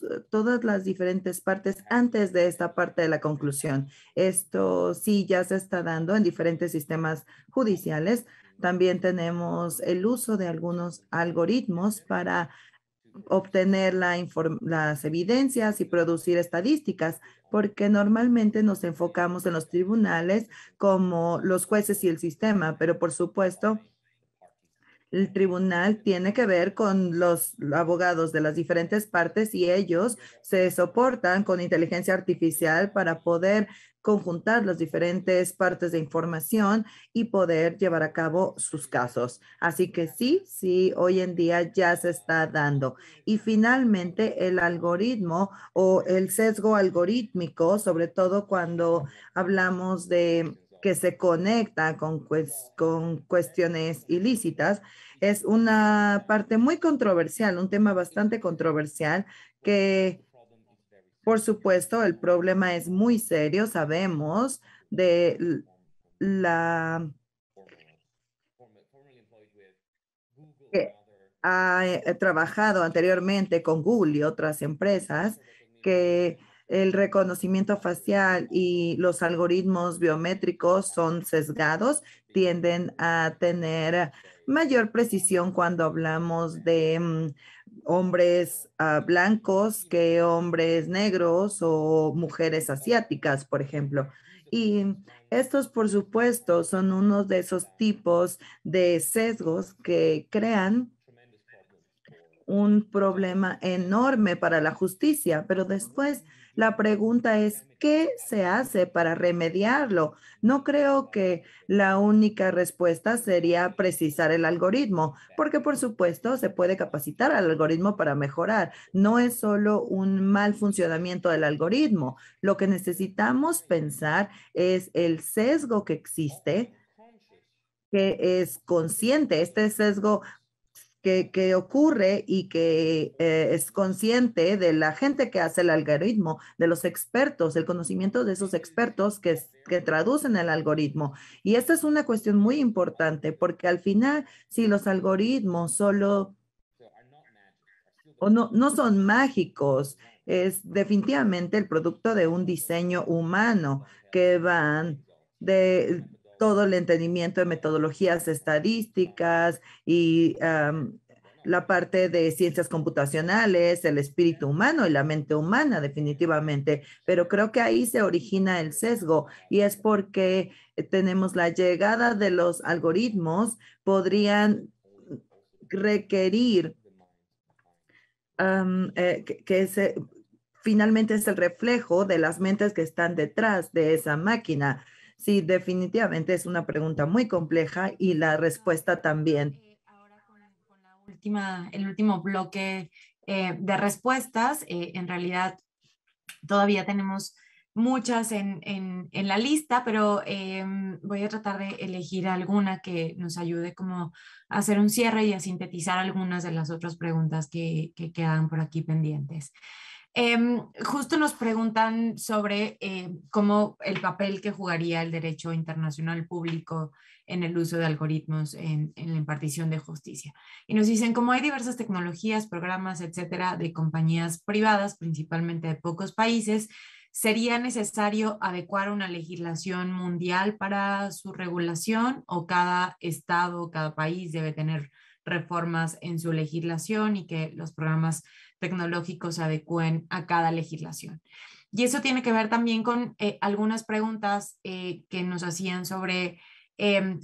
las diferentes partes antes de esta parte de la conclusión. Esto sí ya se está dando en diferentes sistemas judiciales. También tenemos el uso de algunos algoritmos para obtener las evidencias y producir estadísticas, porque normalmente nos enfocamos en los tribunales como los jueces y el sistema, pero por supuesto, el tribunal tiene que ver con los abogados de las diferentes partes y ellos se soportan con inteligencia artificial para poder conjuntar las diferentes partes de información y poder llevar a cabo sus casos. Así que sí, hoy en día ya se está dando. Y finalmente el algoritmo o el sesgo algorítmico, sobre todo cuando hablamos de que se conecta con cuestiones ilícitas, es una parte muy controversial, un tema bastante controversial que, por supuesto, el problema es muy serio. Sabemos de la que ha trabajado anteriormente con Google y otras empresas que el reconocimiento facial y los algoritmos biométricos son sesgados, tienden a tener mayor precisión cuando hablamos de hombres blancos que hombres negros o mujeres asiáticas, por ejemplo. Y estos, por supuesto, son uno de esos tipos de sesgos que crean un problema enorme para la justicia, pero después la pregunta es, ¿qué se hace para remediarlo? No creo que la única respuesta sería precisar el algoritmo, porque por supuesto se puede capacitar al algoritmo para mejorar. No es solo un mal funcionamiento del algoritmo. Lo que necesitamos pensar es el sesgo que existe, que es consciente, este sesgo que ocurre y que es consciente de la gente que hace el algoritmo, de los expertos, el conocimiento de esos expertos que traducen el algoritmo. Y esta es una cuestión muy importante porque al final, si los algoritmos solo o no son mágicos, es definitivamente el producto de un diseño humano que van de todo el entendimiento de metodologías estadísticas y la parte de ciencias computacionales, el espíritu humano y la mente humana, definitivamente. Pero creo que ahí se origina el sesgo y es porque tenemos la llegada de los algoritmos, podrían requerir que ese finalmente es el reflejo de las mentes que están detrás de esa máquina. Sí, definitivamente es una pregunta muy compleja y la respuesta también. Ahora el último bloque de respuestas, en realidad todavía tenemos muchas en la lista, pero voy a tratar de elegir alguna que nos ayude como a hacer un cierre y a sintetizar algunas de las otras preguntas que quedan por aquí pendientes. Justo nos preguntan sobre cómo el papel que jugaría el derecho internacional público en el uso de algoritmos en la impartición de justicia. Y nos dicen, como hay diversas tecnologías, programas, etcétera, de compañías privadas, principalmente de pocos países, ¿sería necesario adecuar una legislación mundial para su regulación o cada estado, cada país debe tener reformas en su legislación y que los programas tecnológicos se adecúen a cada legislación? Y eso tiene que ver también con algunas preguntas que nos hacían sobre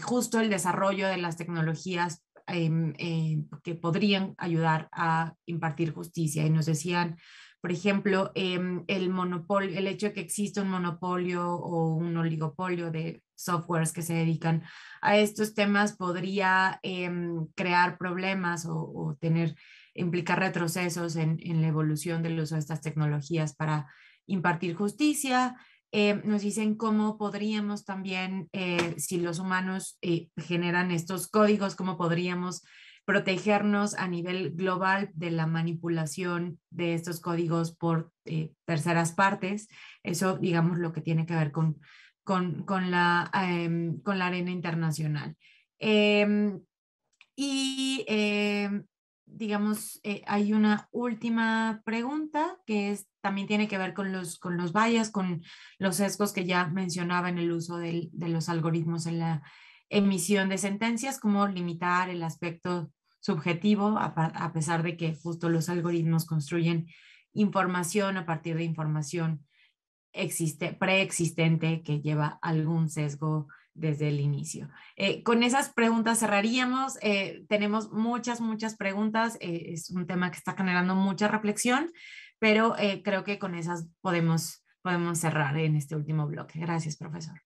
justo el desarrollo de las tecnologías que podrían ayudar a impartir justicia. Y nos decían, por ejemplo, el monopolio, el hecho de que exista un monopolio o un oligopolio de softwares que se dedican a estos temas podría crear problemas o implicar retrocesos en la evolución del uso de estas tecnologías para impartir justicia. Nos dicen cómo podríamos también, si los humanos generan estos códigos, cómo podríamos protegernos a nivel global de la manipulación de estos códigos por terceras partes. Eso, digamos, lo que tiene que ver con la arena internacional. Digamos, hay una última pregunta que también tiene que ver con los bias, con los sesgos que ya mencionaba en el uso de los algoritmos en la emisión de sentencias, cómo limitar el aspecto subjetivo a pesar de que justo los algoritmos construyen información a partir de información preexistente que lleva algún sesgo desde el inicio. Con esas preguntas cerraríamos. Tenemos muchas preguntas. Es un tema que está generando mucha reflexión, pero creo que con esas podemos cerrar en este último bloque. Gracias, profesor.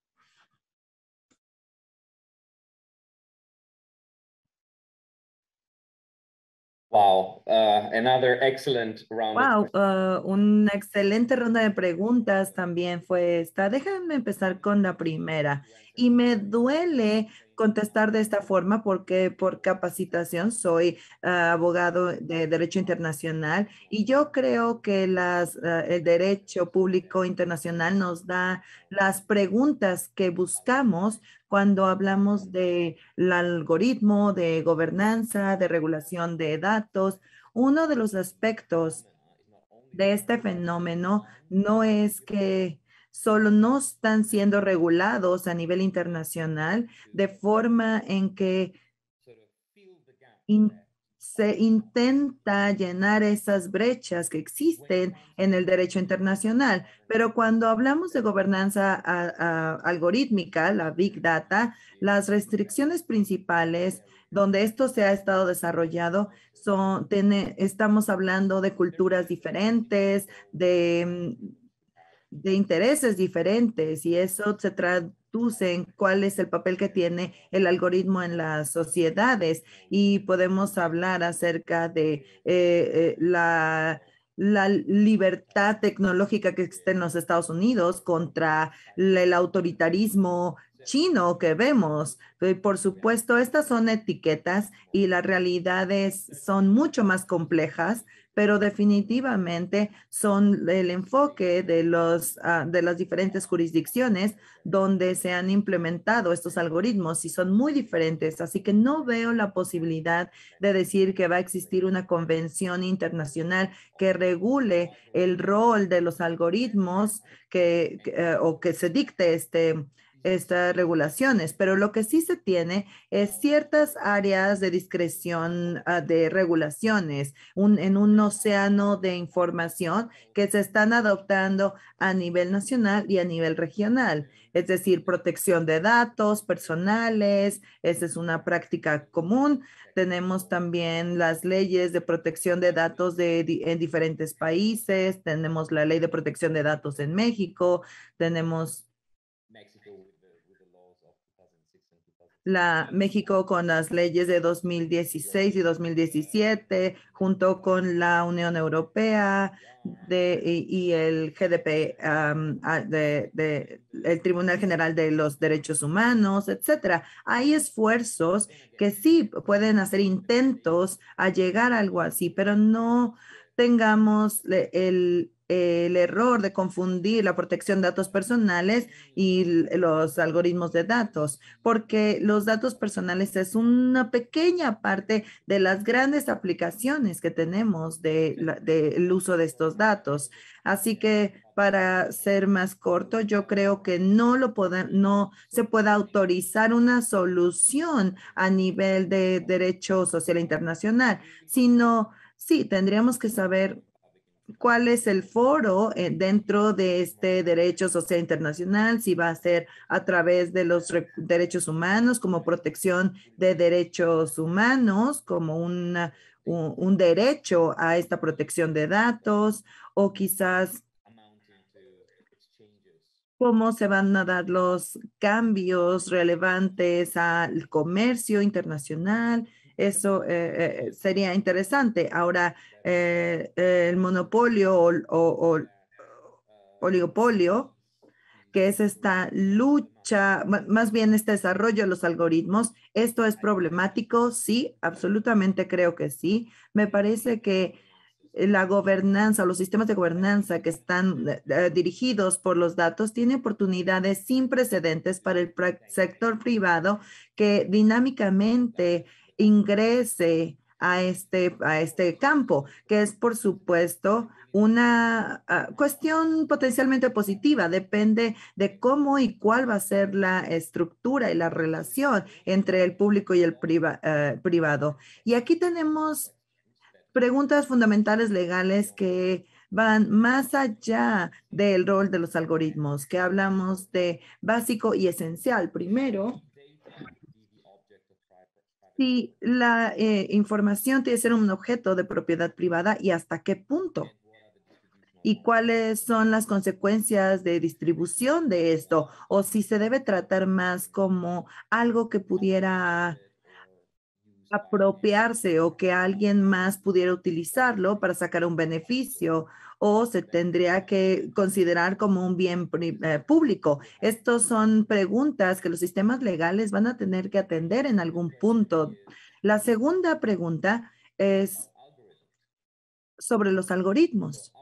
Wow, another excellent round. Wow, una excelente ronda de preguntas también fue esta. Déjenme empezar con la primera. Y me duele contestar de esta forma porque por capacitación soy abogado de derecho internacional y yo creo que el derecho público internacional nos da las preguntas que buscamos cuando hablamos del algoritmo, de gobernanza, de regulación de datos. Uno de los aspectos de este fenómeno no es que solo no están siendo regulados a nivel internacional de forma en que se intenta llenar esas brechas que existen en el derecho internacional. Pero cuando hablamos de gobernanza algorítmica, la Big Data, las restricciones principales donde esto se ha estado desarrollado estamos hablando de culturas diferentes, de intereses diferentes y eso se traduce en cuál es el papel que tiene el algoritmo en las sociedades y podemos hablar acerca de la libertad tecnológica que existe en los Estados Unidos contra el autoritarismo chino que vemos. Por supuesto, estas son etiquetas y las realidades son mucho más complejas, pero definitivamente son el enfoque de las diferentes jurisdicciones donde se han implementado estos algoritmos y son muy diferentes. Así que no veo la posibilidad de decir que va a existir una convención internacional que regule el rol de los algoritmos o que se dicte estas regulaciones, pero lo que sí se tiene es ciertas áreas de discreción de regulaciones en un océano de información que se están adoptando a nivel nacional y a nivel regional. Es decir, protección de datos personales, esa es una práctica común. Tenemos también las leyes de protección de datos en diferentes países. Tenemos la ley de protección de datos en México. Tenemos México con las leyes de 2016 y 2017, junto con la Unión Europea y el GDP, el Tribunal General de los Derechos Humanos, etcétera. Hay esfuerzos que sí pueden hacer intentos a llegar a algo así, pero no tengamos el error de confundir la protección de datos personales y los algoritmos de datos, porque los datos personales es una pequeña parte de las grandes aplicaciones que tenemos del uso de estos datos. Así que para ser más corto, yo creo que no se puede autorizar una solución a nivel de derecho social internacional, sino sí, tendríamos que saber cuál es el foro dentro de este derecho social internacional, si va a ser a través de los derechos humanos como protección de derechos humanos, como un derecho a esta protección de datos, o quizás cómo se van a dar los cambios relevantes al comercio internacional. Eso sería interesante. Ahora, el monopolio o oligopolio, que es esta lucha, más bien este desarrollo de los algoritmos, ¿esto es problemático? Sí, absolutamente creo que sí. Me parece que la gobernanza, los sistemas de gobernanza que están dirigidos por los datos tienen oportunidades sin precedentes para el sector privado que dinámicamente ingrese a este campo, que es, por supuesto, una cuestión potencialmente positiva. Depende de cómo y cuál va a ser la estructura y la relación entre el público y el privado. Y aquí tenemos preguntas fundamentales legales que van más allá del rol de los algoritmos, que hablamos de básico y esencial. Primero, si la información tiene que ser un objeto de propiedad privada y hasta qué punto. Y cuáles son las consecuencias de distribución de esto, o si se debe tratar más como algo que pudiera apropiarse o que alguien más pudiera utilizarlo para sacar un beneficio, o se tendría que considerar como un bien público. Estas son preguntas que los sistemas legales van a tener que atender en algún punto. La segunda pregunta es sobre los algoritmos.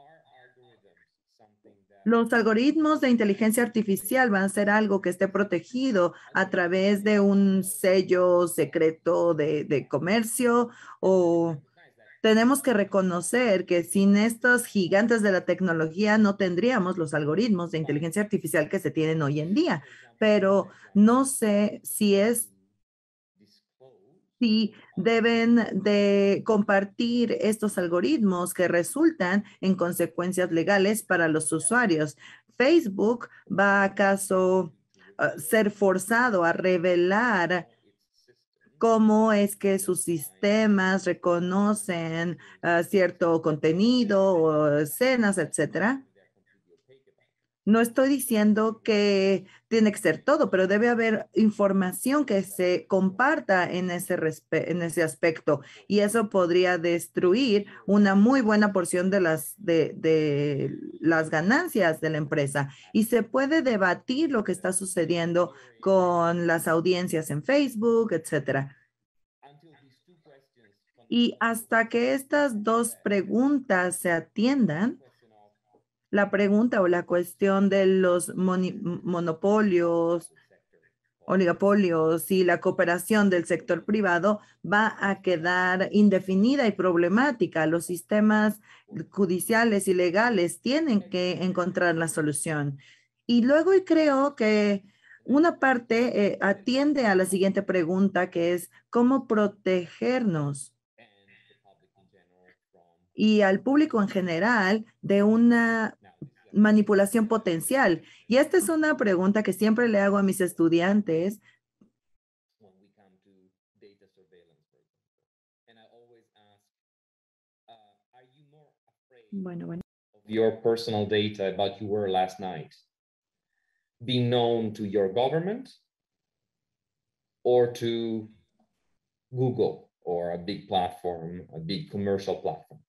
Los algoritmos de inteligencia artificial van a ser algo que esté protegido a través de un sello secreto de comercio, o tenemos que reconocer que sin estos gigantes de la tecnología no tendríamos los algoritmos de inteligencia artificial que se tienen hoy en día. Pero no sé si deben de compartir estos algoritmos que resultan en consecuencias legales para los usuarios. ¿Facebook va acaso ser forzado a revelar cómo es que sus sistemas reconocen cierto contenido o escenas, etcétera? No estoy diciendo que tiene que ser todo, pero debe haber información que se comparta en ese aspecto, y eso podría destruir una muy buena porción de las ganancias de la empresa. Y se puede debatir lo que está sucediendo con las audiencias en Facebook, etcétera. Y hasta que estas dos preguntas se atiendan, la pregunta o la cuestión de los monopolios, oligopolios y la cooperación del sector privado va a quedar indefinida y problemática. Los sistemas judiciales y legales tienen que encontrar la solución. Y luego creo que una parte atiende a la siguiente pregunta, que es cómo protegernos y al público en general de una manipulación potencial. Y esta es una pregunta que siempre le hago a mis estudiantes. Bueno. Your personal data about you were last night be known to your government or to Google or a big platform, a big commercial platform?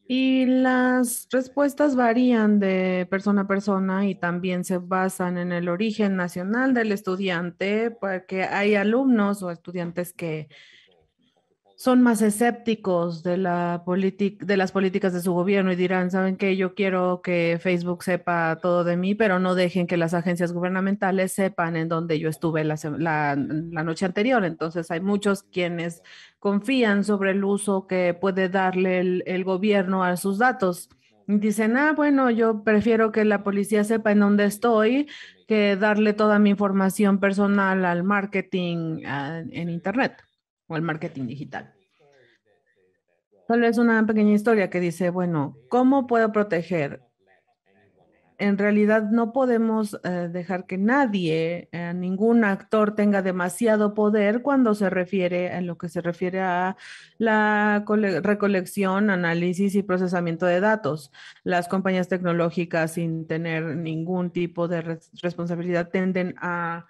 Y las respuestas varían de persona a persona y también se basan en el origen nacional del estudiante, porque hay alumnos o estudiantes que son más escépticos de de las políticas de su gobierno y dirán, ¿saben qué? Yo quiero que Facebook sepa todo de mí, pero no dejen que las agencias gubernamentales sepan en dónde yo estuve la noche anterior. Entonces hay muchos quienes confían sobre el uso que puede darle el gobierno a sus datos. Dicen, bueno, yo prefiero que la policía sepa en dónde estoy que darle toda mi información personal al marketing en Internet o al marketing digital. Solo es una pequeña historia que dice, bueno, ¿cómo puedo proteger? En realidad no podemos dejar que nadie, ningún actor tenga demasiado poder cuando se refiere en lo que se refiere a la recolección, análisis y procesamiento de datos. Las compañías tecnológicas, sin tener ningún tipo de responsabilidad, tienden a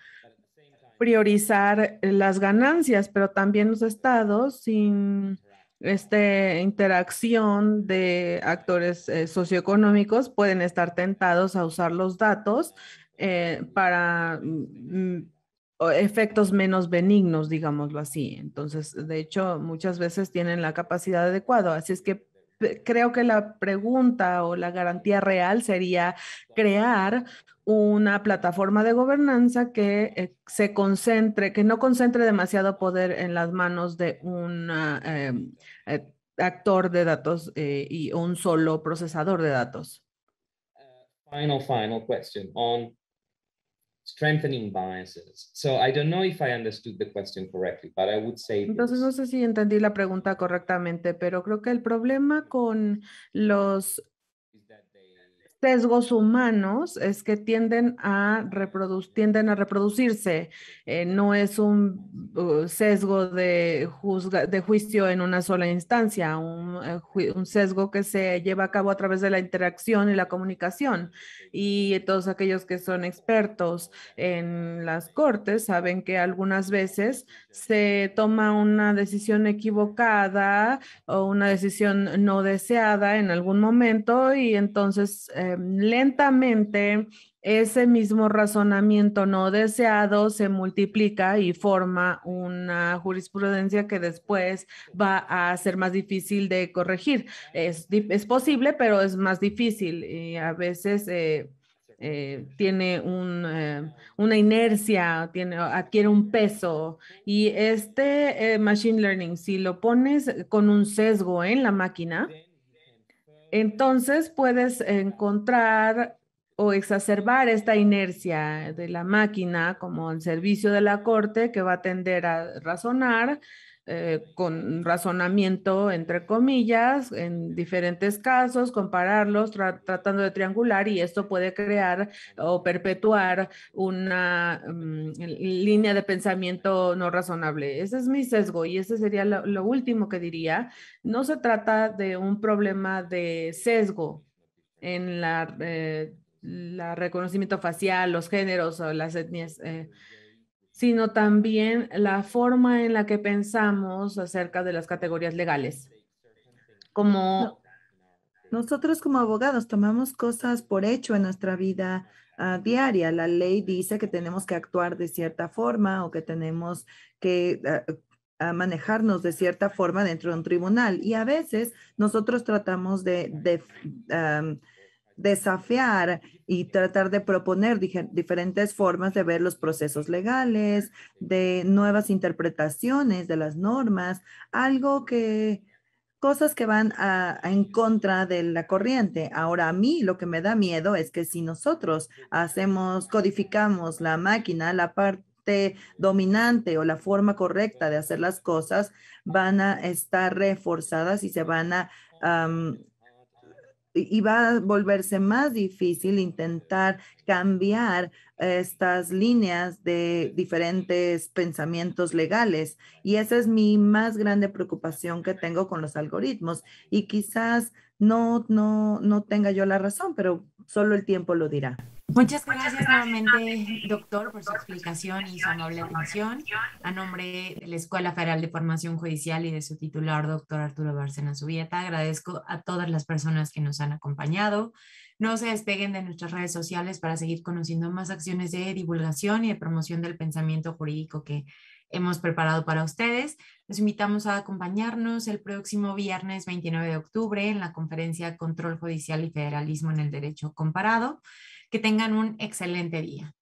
priorizar las ganancias, pero también los estados sin esta interacción de actores socioeconómicos pueden estar tentados a usar los datos para efectos menos benignos, digámoslo así. Entonces, de hecho, muchas veces tienen la capacidad adecuada. Así es que creo que la pregunta o la garantía real sería crear una plataforma de gobernanza que se concentre, que no concentre demasiado poder en las manos de un actor de datos y un solo procesador de datos. Final question on strengthening biases. So I don't know if I understood the question correctly, but I would say Entonces, no sé si entendí la pregunta correctamente, pero creo que el problema con los sesgos humanos es que tienden a reproducirse. No es un sesgo de juicio en una sola instancia, un sesgo que se lleva a cabo a través de la interacción y la comunicación. Y todos aquellos que son expertos en las cortes saben que algunas veces se toma una decisión equivocada o una decisión no deseada en algún momento y entonces lentamente ese mismo razonamiento no deseado se multiplica y forma una jurisprudencia que después va a ser más difícil de corregir. Es posible, pero es más difícil y a veces tiene una inercia, adquiere un peso y este machine learning, si lo pones con un sesgo en la máquina, entonces puedes encontrar o exacerbar esta inercia de la máquina como el servicio de la corte que va a tender a razonar con razonamiento entre comillas en diferentes casos, compararlos, tratando de triangular y esto puede crear o perpetuar una línea de pensamiento no razonable. Ese es mi sesgo y ese sería lo último que diría. No se trata de un problema de sesgo en la reconocimiento facial, los géneros o las etnias, sino también la forma en la que pensamos acerca de las categorías legales. Como nosotros como abogados tomamos cosas por hecho en nuestra vida diaria. La ley dice que tenemos que actuar de cierta forma o que tenemos que manejarnos de cierta forma dentro de un tribunal. Y a veces nosotros tratamos de desafiar y tratar de proponer diferentes formas de ver los procesos legales, de nuevas interpretaciones de las normas, cosas que van en contra de la corriente. Ahora, a mí lo que me da miedo es que si nosotros codificamos la máquina, la parte dominante o la forma correcta de hacer las cosas, van a estar reforzadas y se van a y va a volverse más difícil intentar cambiar estas líneas de diferentes pensamientos legales. Y esa es mi más grande preocupación que tengo con los algoritmos. Y quizás no tenga yo la razón, pero solo el tiempo lo dirá. Muchas gracias nuevamente, doctor, por su explicación y su amable atención. A nombre de la Escuela Federal de Formación Judicial y de su titular, doctor Arturo Bárcena Zubieta, agradezco a todas las personas que nos han acompañado. No se despeguen de nuestras redes sociales para seguir conociendo más acciones de divulgación y de promoción del pensamiento jurídico que hemos preparado para ustedes. Los invitamos a acompañarnos el próximo viernes 29 de octubre en la conferencia Control Judicial y Federalismo en el Derecho Comparado. Que tengan un excelente día.